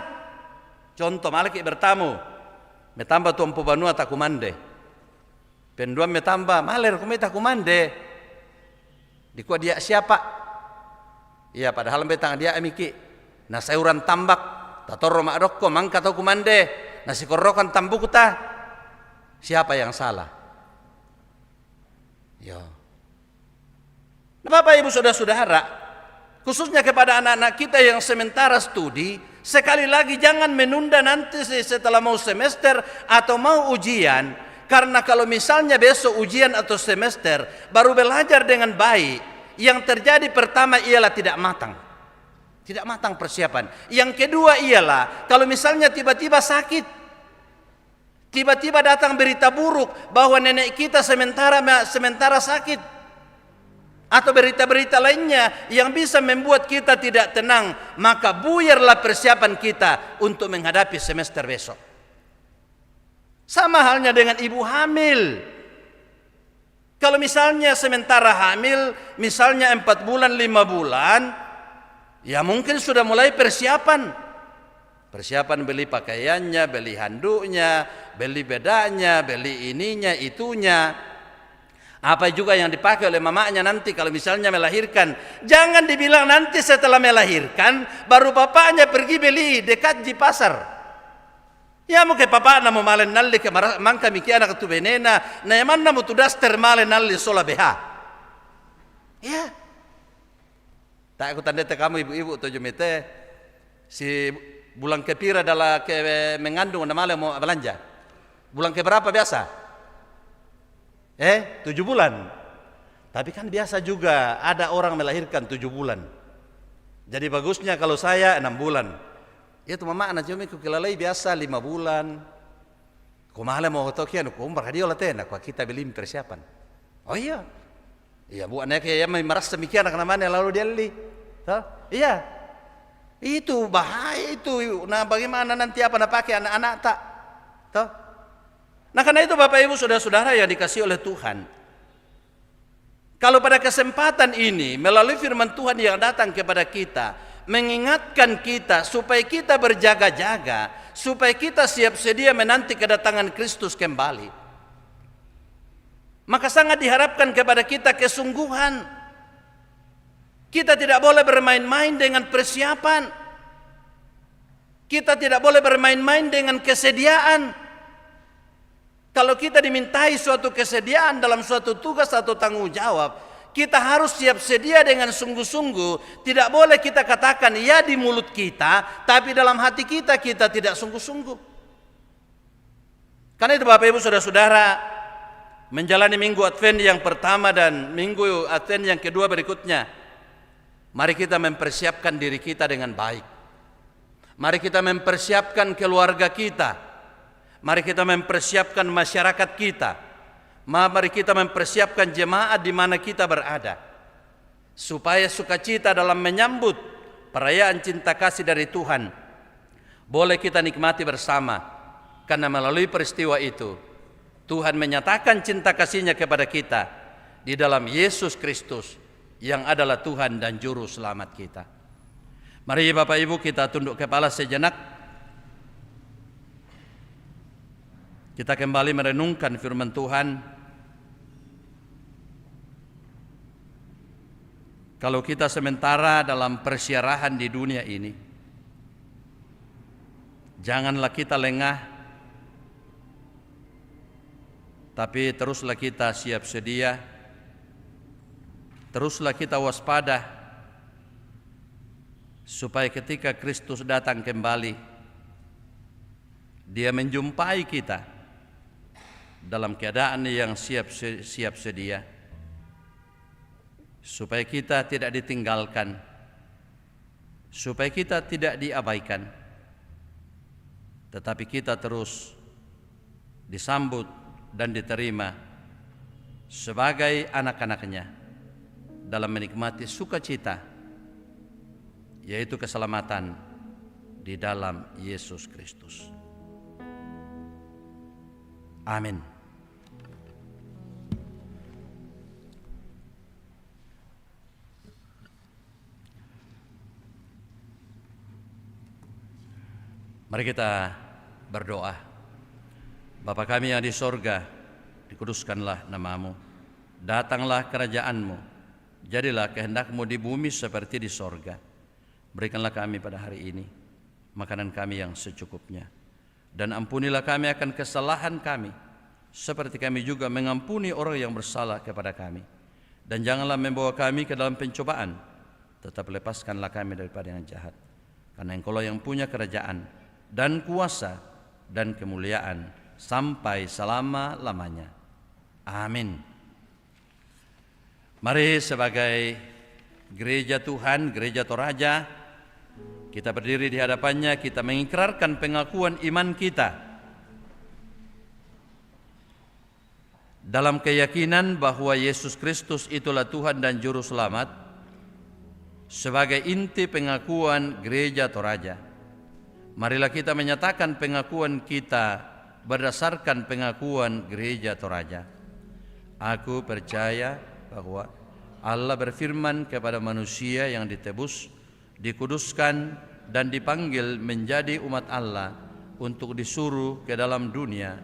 Contoh, malaki bertamu, metamba tuan pobanua tak kumande. Penduan metamba, maler kumita kumande. Dikuat dia siapa? Iya, padahal betang dia amiki. Nah sayuran tambak, tatorro makdokko, mangka tau kumande. Nasi korokan tambuku ta. Siapa yang salah? Yo. Nah, Bapak Ibu Saudara-saudara, khususnya kepada anak-anak kita yang sementara studi, sekali lagi jangan menunda nanti setelah mau semester atau mau ujian, karena kalau misalnya besok ujian atau semester baru belajar dengan baik, yang terjadi pertama ialah tidak matang. Tidak matang persiapan. Yang kedua ialah kalau misalnya tiba-tiba sakit, tiba-tiba datang berita buruk bahwa nenek kita sementara sakit, atau berita-berita lainnya yang bisa membuat kita tidak tenang, maka buyarlah persiapan kita untuk menghadapi semester besok. Sama halnya dengan ibu hamil. Kalau misalnya sementara hamil, misalnya 4 bulan, 5 bulan, ya mungkin sudah mulai persiapan. Persiapan beli pakaiannya, beli handuknya, beli bedanya, beli ininya, itunya. Apa juga yang dipakai oleh mamanya nanti kalau misalnya melahirkan. Jangan dibilang nanti setelah melahirkan, baru bapaknya pergi beli dekat di pasar. Ya mungkin papa namu malen nalli ke mangka miki anak tu benena, na yaman namu tu daster malen nalli sola beha. Ya. Tak aku tanda kamu ibu-ibu tu jumite si bulan kepira adalah ke mengandung nama mau belanja. Bulan keberapa biasa? 7 bulan. Tapi kan biasa juga ada orang melahirkan 7 bulan. Jadi bagusnya kalau saya 6 bulan. Itu mama anak cumi kukilalai biasa 5 bulan. Kumahale mau tokian kumbar hadio latena kwa kita beli persiapan. Oh iya. Iya bu anaknya yang merasa demikian anak namanya lalu dia li. Iya. Itu bahaya itu. Nah bagaimana nanti apa nak pakai anak-anak tak? Toh? Nah karena itu Bapak Ibu Saudara-saudara yang dikasih oleh Tuhan. Kalau pada kesempatan ini melalui firman Tuhan yang datang kepada kita, mengingatkan kita supaya kita berjaga-jaga, supaya kita siap sedia menanti kedatangan Kristus kembali. Maka sangat diharapkan kepada kita kesungguhan. Kita tidak boleh bermain-main dengan persiapan. Kita tidak boleh bermain-main dengan kesediaan. Kalau kita dimintai suatu kesediaan dalam suatu tugas atau tanggung jawab, kita harus siap sedia dengan sungguh-sungguh. Tidak boleh kita katakan ya di mulut kita, tapi dalam hati kita tidak sungguh-sungguh. Karena itu Bapak Ibu Saudara-saudara, menjalani minggu Advent yang pertama dan minggu Advent yang kedua berikutnya, mari kita mempersiapkan diri kita dengan baik. Mari kita mempersiapkan keluarga kita. Mari kita mempersiapkan masyarakat kita. Mari kita mempersiapkan jemaat di mana kita berada. Supaya sukacita dalam menyambut perayaan cinta kasih dari Tuhan boleh kita nikmati bersama. Karena melalui peristiwa itu Tuhan menyatakan cinta kasih-Nya kepada kita di dalam Yesus Kristus yang adalah Tuhan dan Juru Selamat kita. Mari Bapak Ibu kita tunduk kepala sejenak. Kita kembali merenungkan firman Tuhan. Kalau kita sementara dalam persiarahan di dunia ini, janganlah kita lengah, tapi teruslah kita siap sedia, teruslah kita waspada, supaya ketika Kristus datang kembali, Dia menjumpai kita dalam keadaan yang siap sedia, supaya kita tidak ditinggalkan, supaya kita tidak diabaikan, tetapi kita terus disambut dan diterima sebagai anak-anak-Nya dalam menikmati sukacita, yaitu keselamatan di dalam Yesus Kristus. Amin. Mari kita berdoa. Bapa kami yang di sorga, dikuduskanlah nama-Mu. Datanglah kerajaan-Mu. Jadilah kehendak-Mu di bumi seperti di sorga. Berikanlah kami pada hari ini makanan kami yang secukupnya. Dan ampunilah kami akan kesalahan kami, seperti kami juga mengampuni orang yang bersalah kepada kami. Dan janganlah membawa kami ke dalam pencobaan, tetap lepaskanlah kami daripada yang jahat. Karena Engkau-lah yang punya kerajaan dan kuasa dan kemuliaan sampai selama-lamanya. Amin. Mari sebagai gereja Tuhan, gereja Toraja, kita berdiri di hadapannya, kita mengikrarkan pengakuan iman kita dalam keyakinan bahwa Yesus Kristus itulah Tuhan dan Juru Selamat, sebagai inti pengakuan gereja Toraja. Marilah kita menyatakan pengakuan kita berdasarkan pengakuan gereja Toraja. Aku percaya bahwa Allah berfirman kepada manusia yang ditebus, dikuduskan, dan dipanggil menjadi umat Allah untuk disuruh ke dalam dunia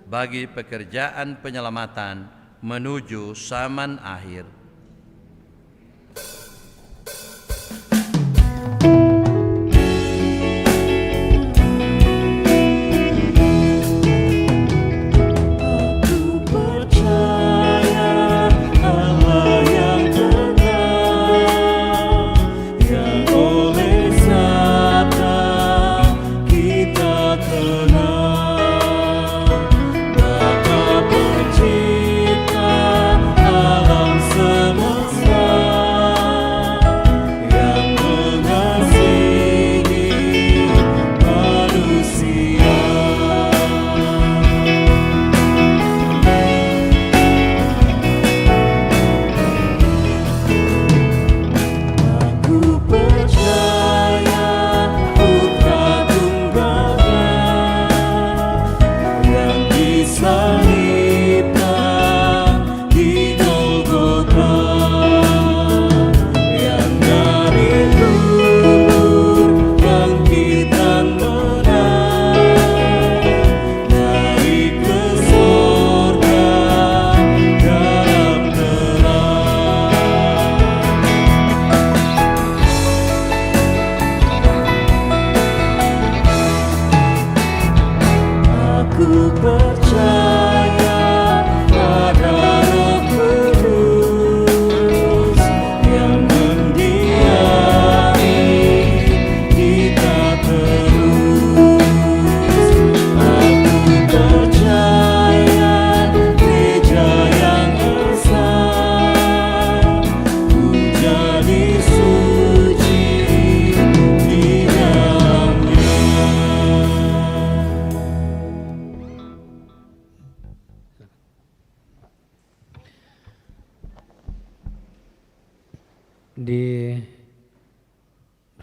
bagi pekerjaan penyelamatan menuju zaman akhir.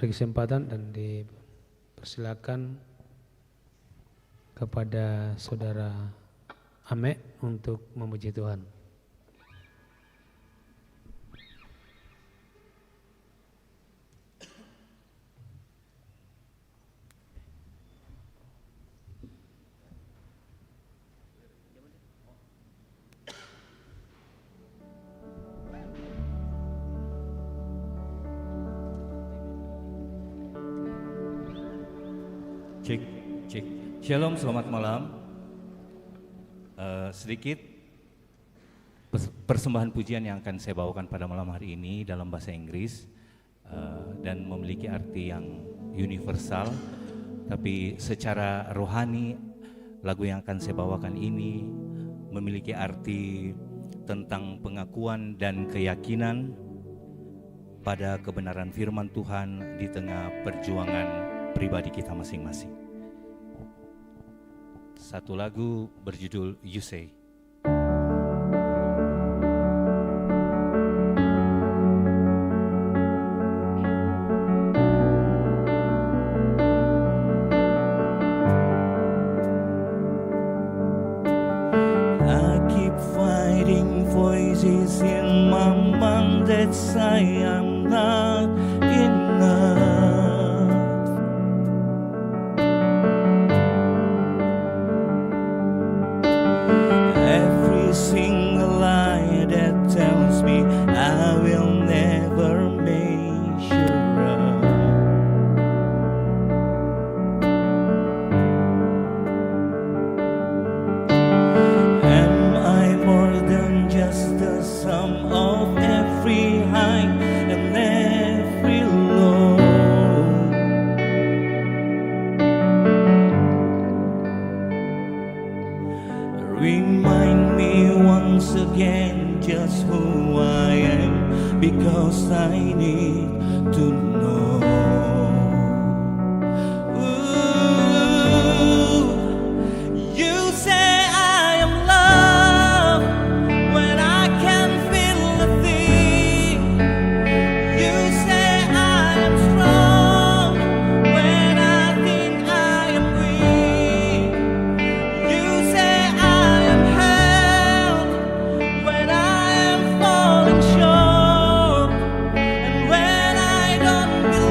Beri kesempatan dan dipersilakan kepada saudara Ame untuk memuji Tuhan. Cek. Shalom, selamat malam. Sedikit persembahan pujian yang akan saya bawakan pada malam hari ini dalam bahasa Inggris dan memiliki arti yang universal, tapi secara rohani lagu yang akan saya bawakan ini memiliki arti tentang pengakuan dan keyakinan pada kebenaran firman Tuhan di tengah perjuangan pribadi kita masing-masing. Satu lagu berjudul You Say. I keep fighting voices in my mind that say I'm not enough. Single lie that tells me I will never measure up. Am I more than just the sum of every high and every low? Remind me once again just who I am, because I need to know. Ooh, you say I am love when I can feel a thing. You say I am strong when I think I am weak. You say I am held when I am falling short, and when I don't believe.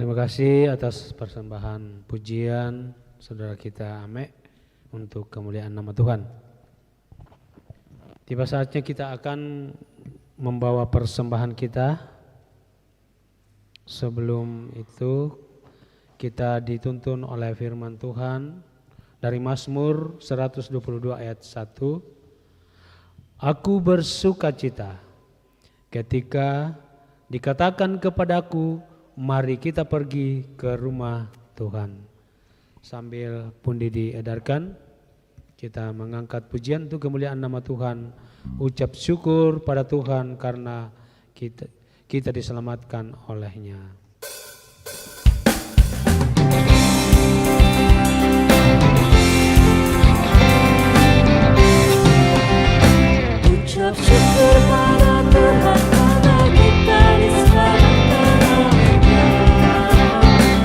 Terima kasih atas persembahan pujian saudara kita Ame untuk kemuliaan nama Tuhan. Tiba saatnya kita akan membawa persembahan kita. Sebelum itu kita dituntun oleh firman Tuhan dari Mazmur 122 ayat 1. Aku bersukacita ketika dikatakan kepadaku, mari kita pergi ke rumah Tuhan. Sambil pundi diedarkan, kita mengangkat pujian untuk kemuliaan nama Tuhan. Ucap syukur pada Tuhan karena kita diselamatkan oleh-Nya. Ucap syukur pada Tuhan karena kita diselamatkan oleh-Nya.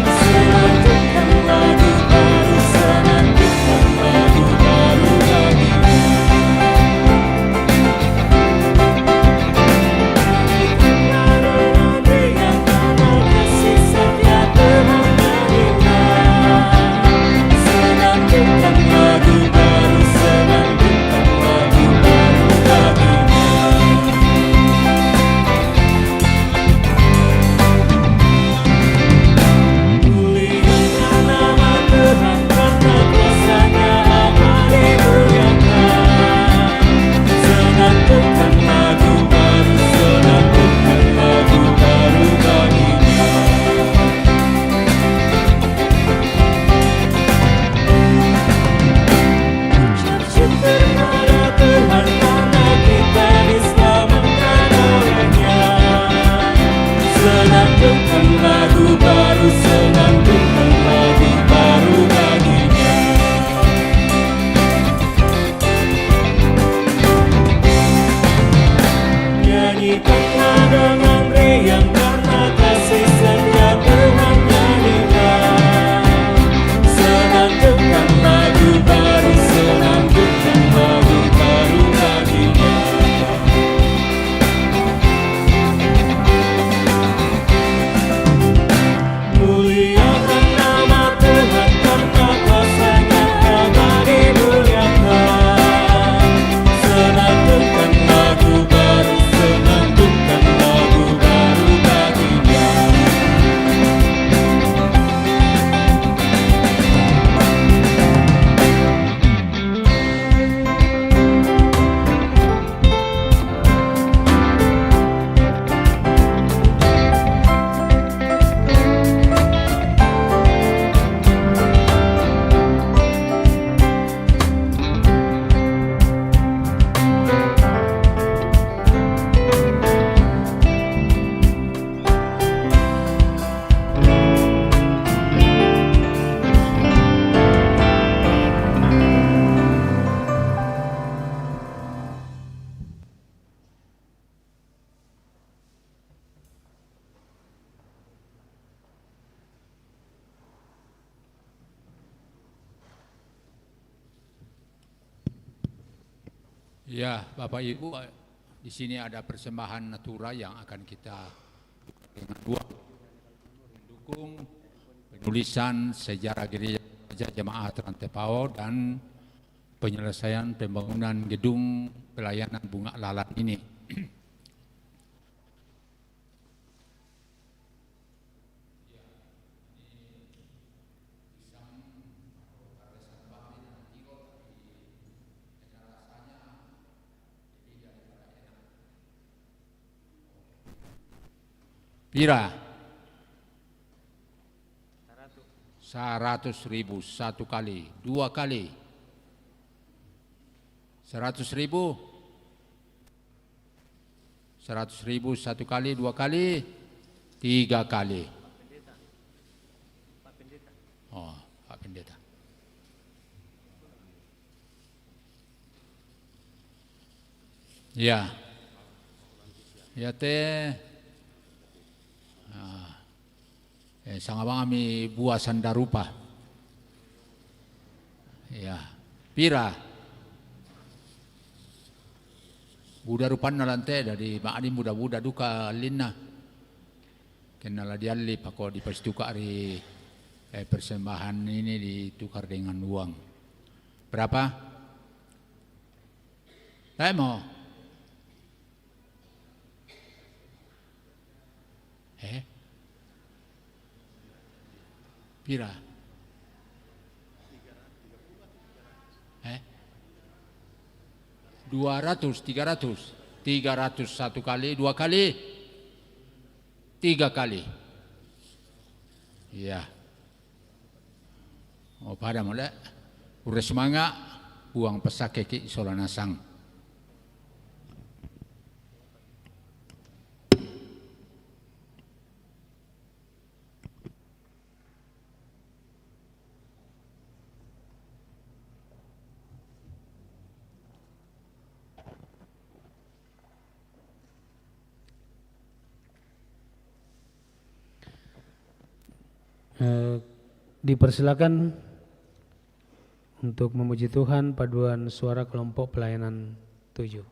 Senandungkan lagu baru, senandungkan lagu baru bagi-Nya. Yang karena kasih setia Tuhan bagi-Nya. Senandungkan lagu baru, senandungkan lagu baru bagi-Nya. Muliakan nama Tuhan karena kuasa-Nya amat dimuliakan. Senandungkan lagu baru, senandungkan lagu baru bagi-Nya. Ucap syukur pada Tuhan karena kita diselamatkan oleh-Nya. Senandungkan lagu baru, senandungkan lagu baru bagi-Nya. Nyanyikanlah dengan riang karena kasih setia Tuhan nyanyikan. Senandungkan lagu baru, senandungkan lagu baru bagi-Nya. Muliakan nama Tuhan karena kuasa-Nya amat dimuliakan. Senandungkan lagu baru, senandungkan lagu baru bagi-Nya. Ya, Bapak Ibu, di sini ada persembahan natura yang akan kita dengan dua mendukung penulisan sejarah gereja Jemaat Rantepao dan penyelesaian pembangunan gedung pelayanan bunga lalat ini. Pira 100.000 satu kali, dua kali 100.000 satu kali, dua kali, tiga kali. Oh, Pak Pendeta. Ya, ya teh. Sangabang kami buah sandarupa. Ya, pira. Buda rupan nalante dari maadi buda-buda duka linna. kenala dialli pako dipertukar di persembahan ini ditukar dengan uang. Berapa? Saya mau. Pira? 200, 300 satu kali, 2 kali, 3 kali. Iya. Oh pada mulai udah semangat buang pesake ki solanasang. Dipersilakan untuk memuji Tuhan paduan suara kelompok pelayanan 7.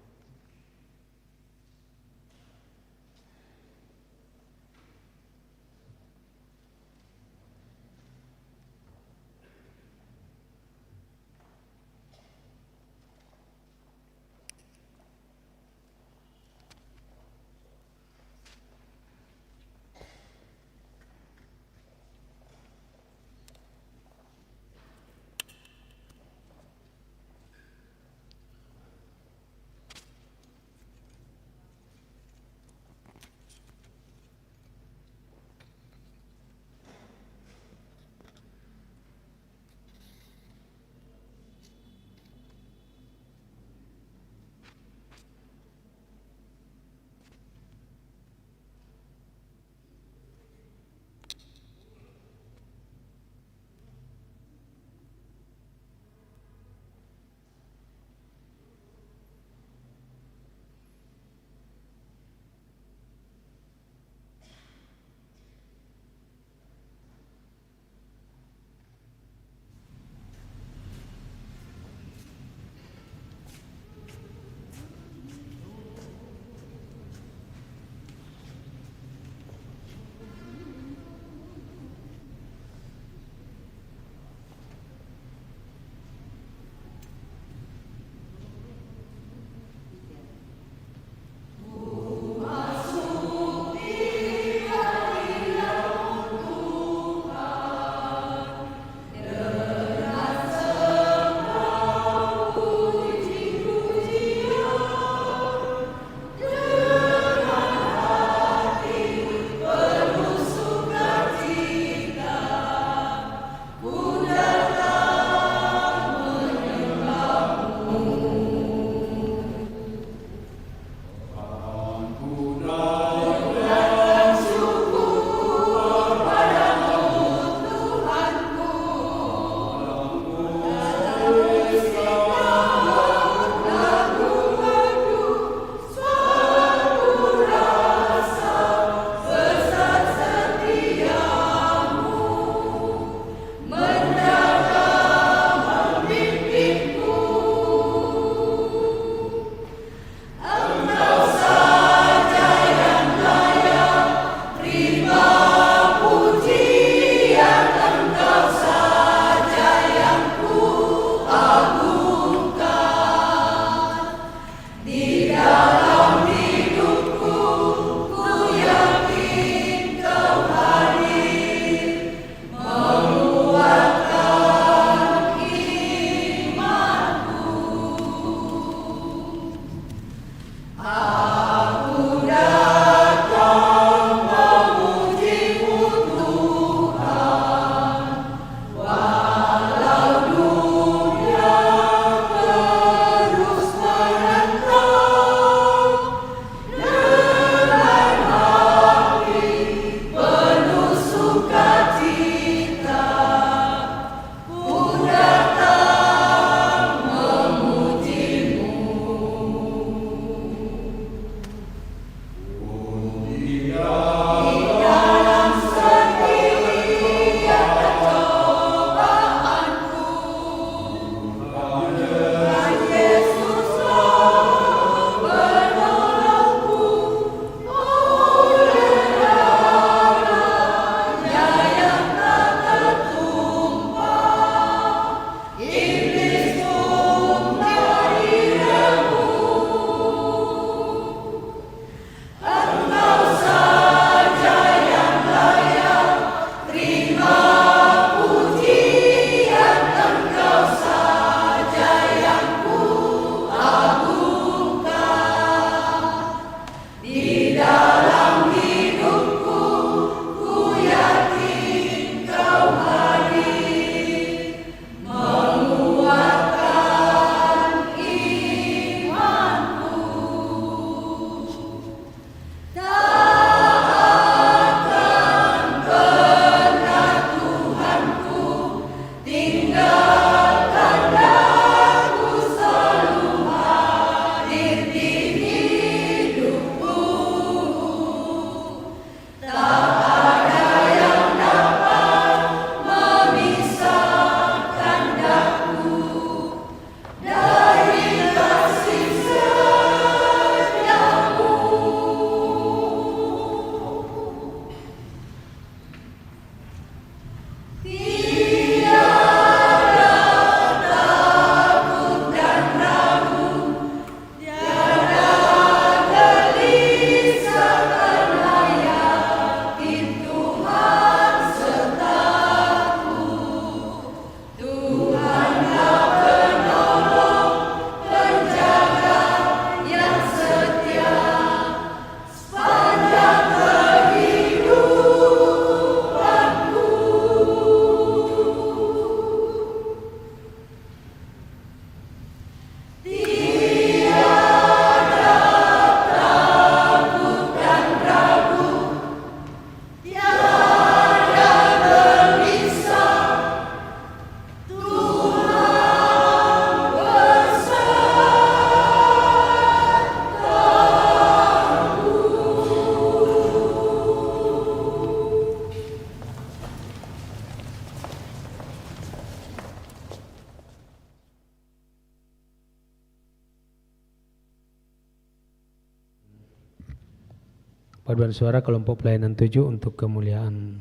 Paduan suara kelompok pelayanan 7 untuk kemuliaan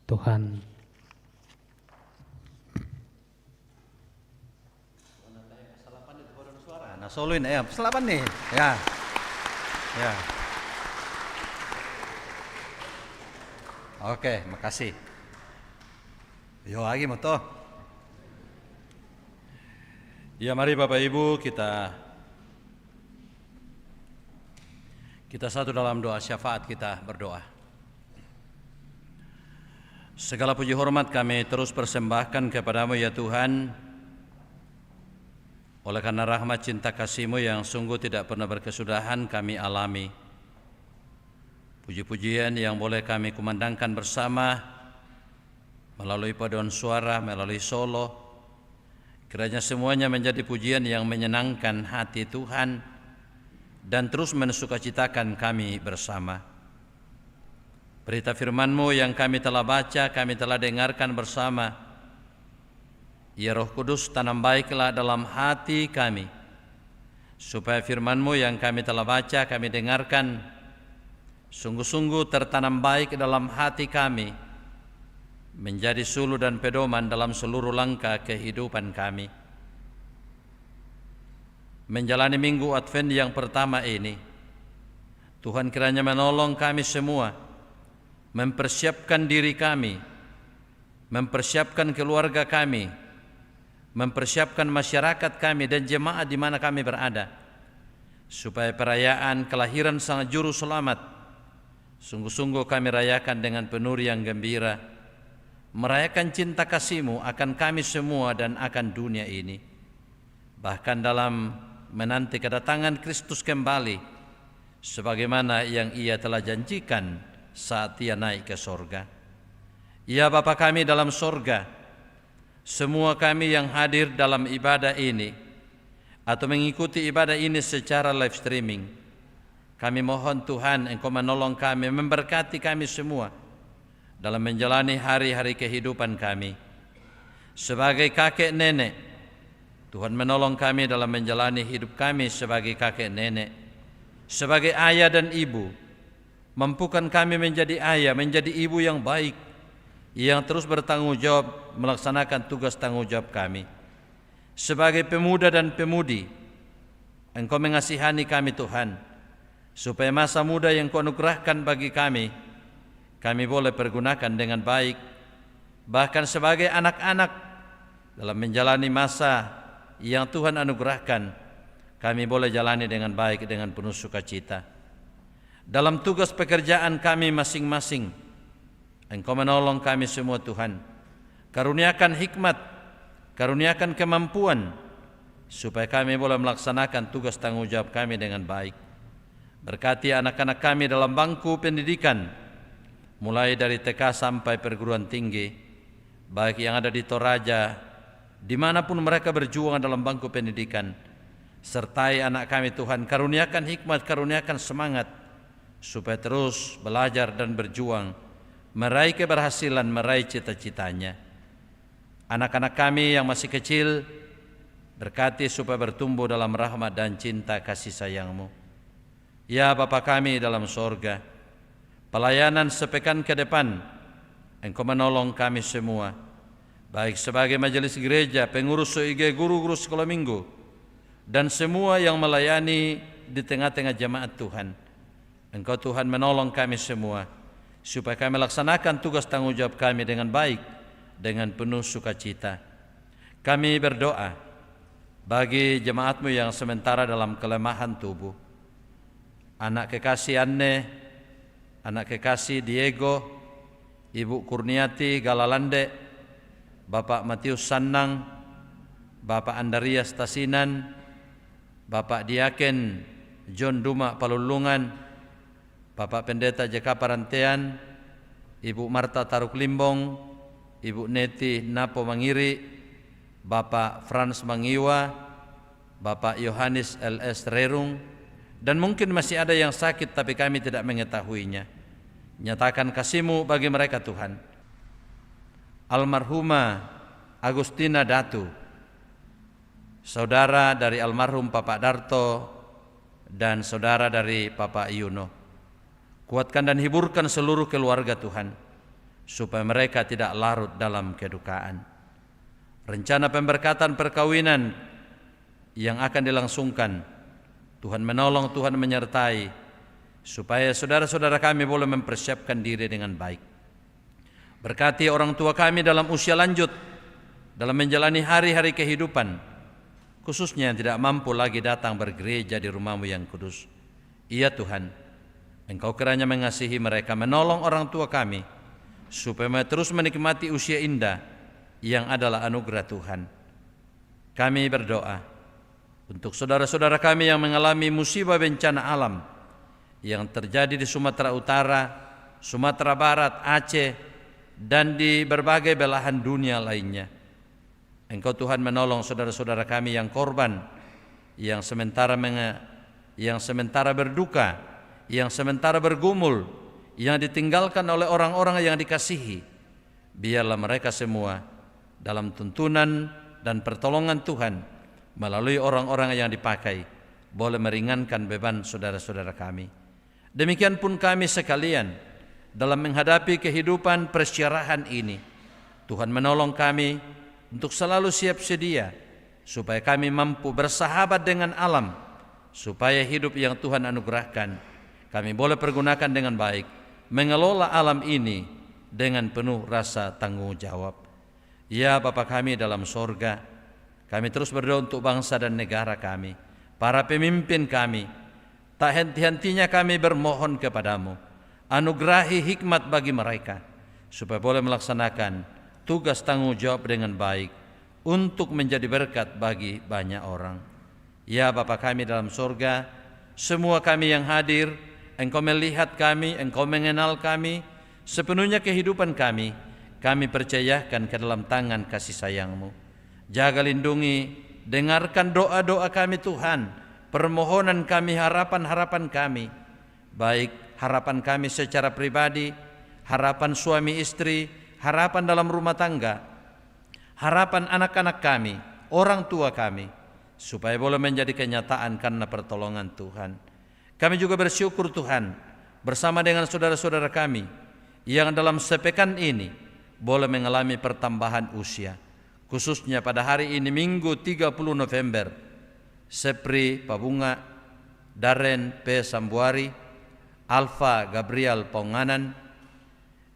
Tuhan. Nah, soloin ya, selapan nih. Ya. Ya. Oke, makasih. Yo lagi moto. Ya, mari Bapak Ibu kita satu dalam doa syafaat, kita berdoa. Segala puji hormat kami terus persembahkan kepadamu ya Tuhan, oleh karena rahmat cinta kasih-Mu yang sungguh tidak pernah berkesudahan kami alami. Puji-pujian yang boleh kami kumandangkan bersama melalui paduan suara, melalui solo, kiranya semuanya menjadi pujian yang menyenangkan hati Tuhan dan terus mensukacitakan kami bersama. Berita firman-Mu yang kami telah baca, kami telah dengarkan bersama, ya Roh Kudus tanam baiklah dalam hati kami, supaya firman-Mu yang kami telah baca, kami dengarkan, sungguh-sungguh tertanam baik dalam hati kami, menjadi sulu dan pedoman dalam seluruh langkah kehidupan kami. Menjalani minggu Advent yang pertama ini, Tuhan kiranya menolong kami semua, mempersiapkan diri kami, mempersiapkan keluarga kami, mempersiapkan masyarakat kami dan jemaat di mana kami berada, supaya perayaan kelahiran Sang Juru Selamat sungguh-sungguh kami rayakan dengan penuh yang gembira, merayakan cinta kasih-Mu akan kami semua dan akan dunia ini. Bahkan dalam menanti kedatangan Kristus kembali, sebagaimana yang Ia telah janjikan saat Ia naik ke sorga. Ya Bapa kami dalam sorga, semua kami yang hadir dalam ibadah ini atau mengikuti ibadah ini secara live streaming, kami mohon Tuhan Engkau menolong kami, memberkati kami semua dalam menjalani hari-hari kehidupan kami. Sebagai kakek nenek, Tuhan menolong kami dalam menjalani hidup kami sebagai kakek nenek. Sebagai ayah dan ibu, mampukan kami menjadi ayah, menjadi ibu yang baik, yang terus bertanggung jawab melaksanakan tugas tanggung jawab kami. Sebagai pemuda dan pemudi, Engkau mengasihani kami Tuhan, supaya masa muda yang Kau anugerahkan bagi kami boleh pergunakan dengan baik. Bahkan sebagai anak-anak dalam menjalani masa yang Tuhan anugerahkan, kami boleh jalani dengan baik, dengan penuh sukacita. Dalam tugas pekerjaan kami masing-masing, Engkau menolong kami semua Tuhan. Karuniakan hikmat, karuniakan kemampuan, supaya kami boleh melaksanakan tugas tanggung jawab kami dengan baik. Berkati anak-anak kami dalam bangku pendidikan, mulai dari TK sampai perguruan tinggi, baik yang ada di Toraja, dimanapun mereka berjuang dalam bangku pendidikan. Sertai anak kami Tuhan, karuniakan hikmat, karuniakan semangat, supaya terus belajar dan berjuang, meraih keberhasilan, meraih cita-citanya. Anak-anak kami yang masih kecil, berkati supaya bertumbuh dalam rahmat dan cinta kasih sayang-Mu. Ya Bapa kami dalam sorga, pelayanan sepekan ke depan, Engkau menolong kami semua, baik sebagai majelis gereja, pengurus SOIG, guru-guru sekolah minggu, dan semua yang melayani di tengah-tengah jemaat Tuhan. Engkau Tuhan menolong kami semua, supaya kami laksanakan tugas tanggung jawab kami dengan baik, dengan penuh sukacita. Kami berdoa bagi jemaat-Mu yang sementara dalam kelemahan tubuh. Anak kekasih Anne, anak kekasih Diego, Ibu Kurniati Galalande, Bapak Matius Sannang, Bapak Andarias Tasinan, Bapak Diaken John Duma Palulungan, Bapak Pendeta JK Parantean, Ibu Marta Taruk Limbong, Ibu Neti Napo Mangiri, Bapak Frans Mangiwa, Bapak Yohanes LS Rerung, dan mungkin masih ada yang sakit tapi kami tidak mengetahuinya. Nyatakan kasih-Mu bagi mereka Tuhan. Almarhumah Agustina Datu, saudara dari almarhum Bapak Darto dan saudara dari Bapak Yuno. Kuatkan dan hiburkan seluruh keluarga Tuhan, supaya mereka tidak larut dalam kedukaan. Rencana pemberkatan perkawinan yang akan dilangsungkan, Tuhan menolong, Tuhan menyertai, supaya saudara-saudara kami boleh mempersiapkan diri dengan baik. Berkati orang tua kami dalam usia lanjut, dalam menjalani hari-hari kehidupan, khususnya yang tidak mampu lagi datang bergereja di rumah-Mu yang kudus. Iya Tuhan, Engkau kiranya mengasihi mereka, menolong orang tua kami, supaya mereka terus menikmati usia indah yang adalah anugerah Tuhan. Kami berdoa untuk saudara-saudara kami yang mengalami musibah bencana alam yang terjadi di Sumatera Utara, Sumatera Barat, Aceh, dan di berbagai belahan dunia lainnya. Engkau Tuhan menolong saudara-saudara kami yang korban, yang sementara berduka, yang sementara bergumul, yang ditinggalkan oleh orang-orang yang dikasihi. Biarlah mereka semua dalam tuntunan dan pertolongan Tuhan melalui orang-orang yang dipakai boleh meringankan beban saudara-saudara kami. Demikian pun kami sekalian dalam menghadapi kehidupan persyarahan ini. Tuhan menolong kami untuk selalu siap sedia, supaya kami mampu bersahabat dengan alam, supaya hidup yang Tuhan anugerahkan kami boleh pergunakan dengan baik, mengelola alam ini dengan penuh rasa tanggung jawab. Ya Bapa kami dalam sorga, kami terus berdoa untuk bangsa dan negara kami, para pemimpin kami. Tak henti-hentinya kami bermohon kepadamu, anugerahi hikmat bagi mereka, supaya boleh melaksanakan tugas tanggung jawab dengan baik, untuk menjadi berkat bagi banyak orang. Ya Bapa kami dalam sorga, semua kami yang hadir, Engkau melihat kami, Engkau mengenal kami, sepenuhnya kehidupan kami percayakan ke dalam tangan kasih sayang-Mu. Jaga, lindungi, dengarkan doa-doa kami Tuhan, permohonan kami, harapan-harapan kami, baik harapan kami secara pribadi, harapan suami istri, harapan dalam rumah tangga, harapan anak-anak kami, orang tua kami, supaya boleh menjadi kenyataan karena pertolongan Tuhan. Kami juga bersyukur Tuhan bersama dengan saudara-saudara kami yang dalam sepekan ini boleh mengalami pertambahan usia, khususnya pada hari ini Minggu 30 November, Sepri Pabunga, Darren P. Sambuari, Alfa Gabriel Ponganan,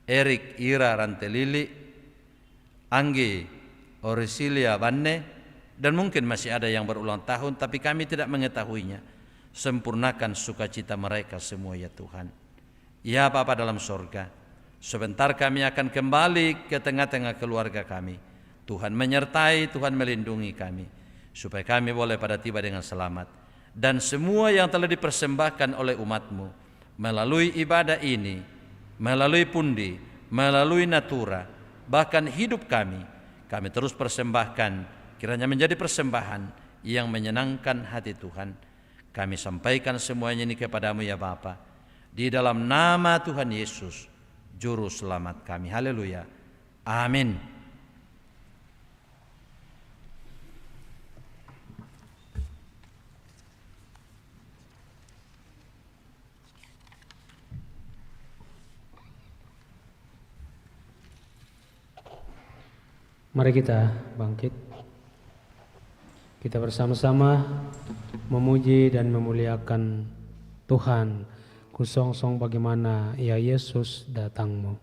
Erik Ira Rantelili, Anggi Orisilia Banne, dan mungkin masih ada yang berulang tahun tapi kami tidak mengetahuinya. Sempurnakan sukacita mereka semua ya Tuhan. Ya Bapa dalam sorga, sebentar kami akan kembali ke tengah-tengah keluarga kami. Tuhan menyertai, Tuhan melindungi kami, supaya kami boleh pada tiba dengan selamat. Dan semua yang telah dipersembahkan oleh umat-Mu melalui ibadah ini, melalui pundi, melalui natura, bahkan hidup kami terus persembahkan, kiranya menjadi persembahan yang menyenangkan hati Tuhan. Kami sampaikan semuanya ini kepadamu ya Bapa, di dalam nama Tuhan Yesus, Juru Selamat kami. Haleluya. Amin. Mari kita bangkit. Kita bersama-sama memuji dan memuliakan Tuhan. Kusongsong bagaimana ya Yesus datang-Mu.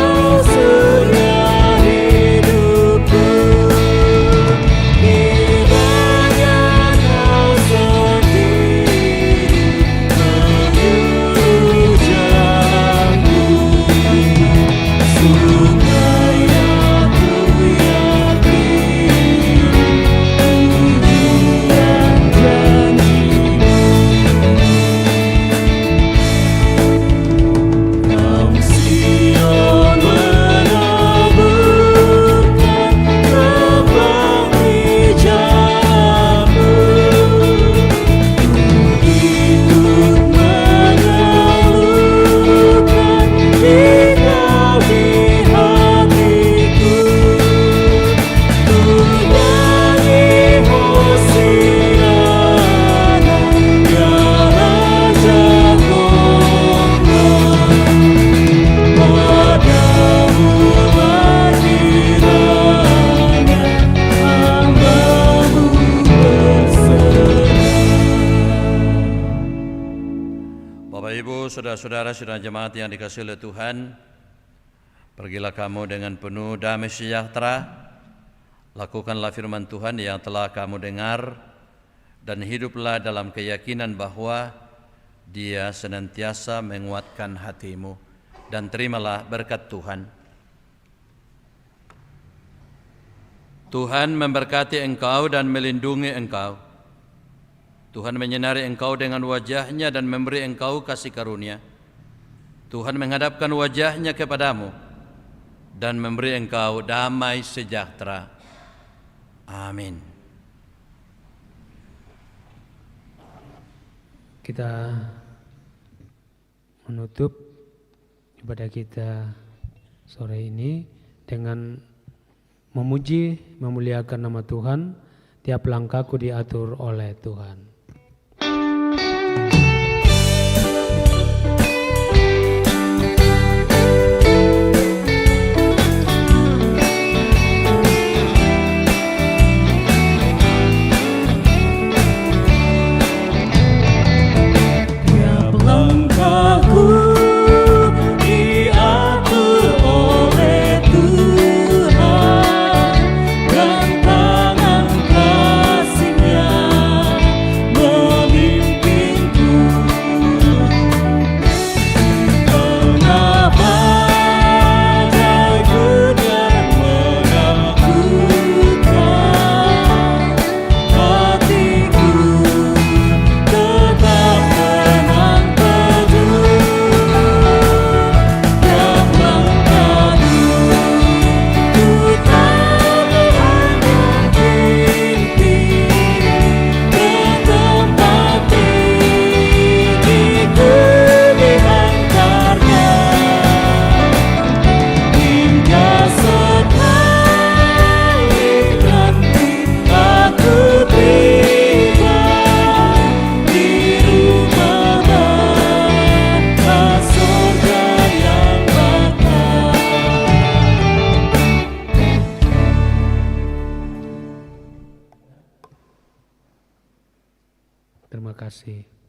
Kau terang saudara-saudara sidang jemaat yang dikasihi oleh Tuhan, pergilah kamu dengan penuh damai sejahtera, lakukanlah firman Tuhan yang telah kamu dengar, dan hiduplah dalam keyakinan bahwa Dia senantiasa menguatkan hatimu, dan terimalah berkat Tuhan. Tuhan memberkati engkau dan melindungi engkau. Tuhan menyinari engkau dengan wajah-Nya dan memberi engkau kasih karunia. Tuhan menghadapkan wajah-Nya kepadamu dan memberi engkau damai sejahtera. Amin. Kita menutup ibadah kita sore ini dengan memuji, memuliakan nama Tuhan. Tiap langkahku diatur oleh Tuhan. Terima kasih.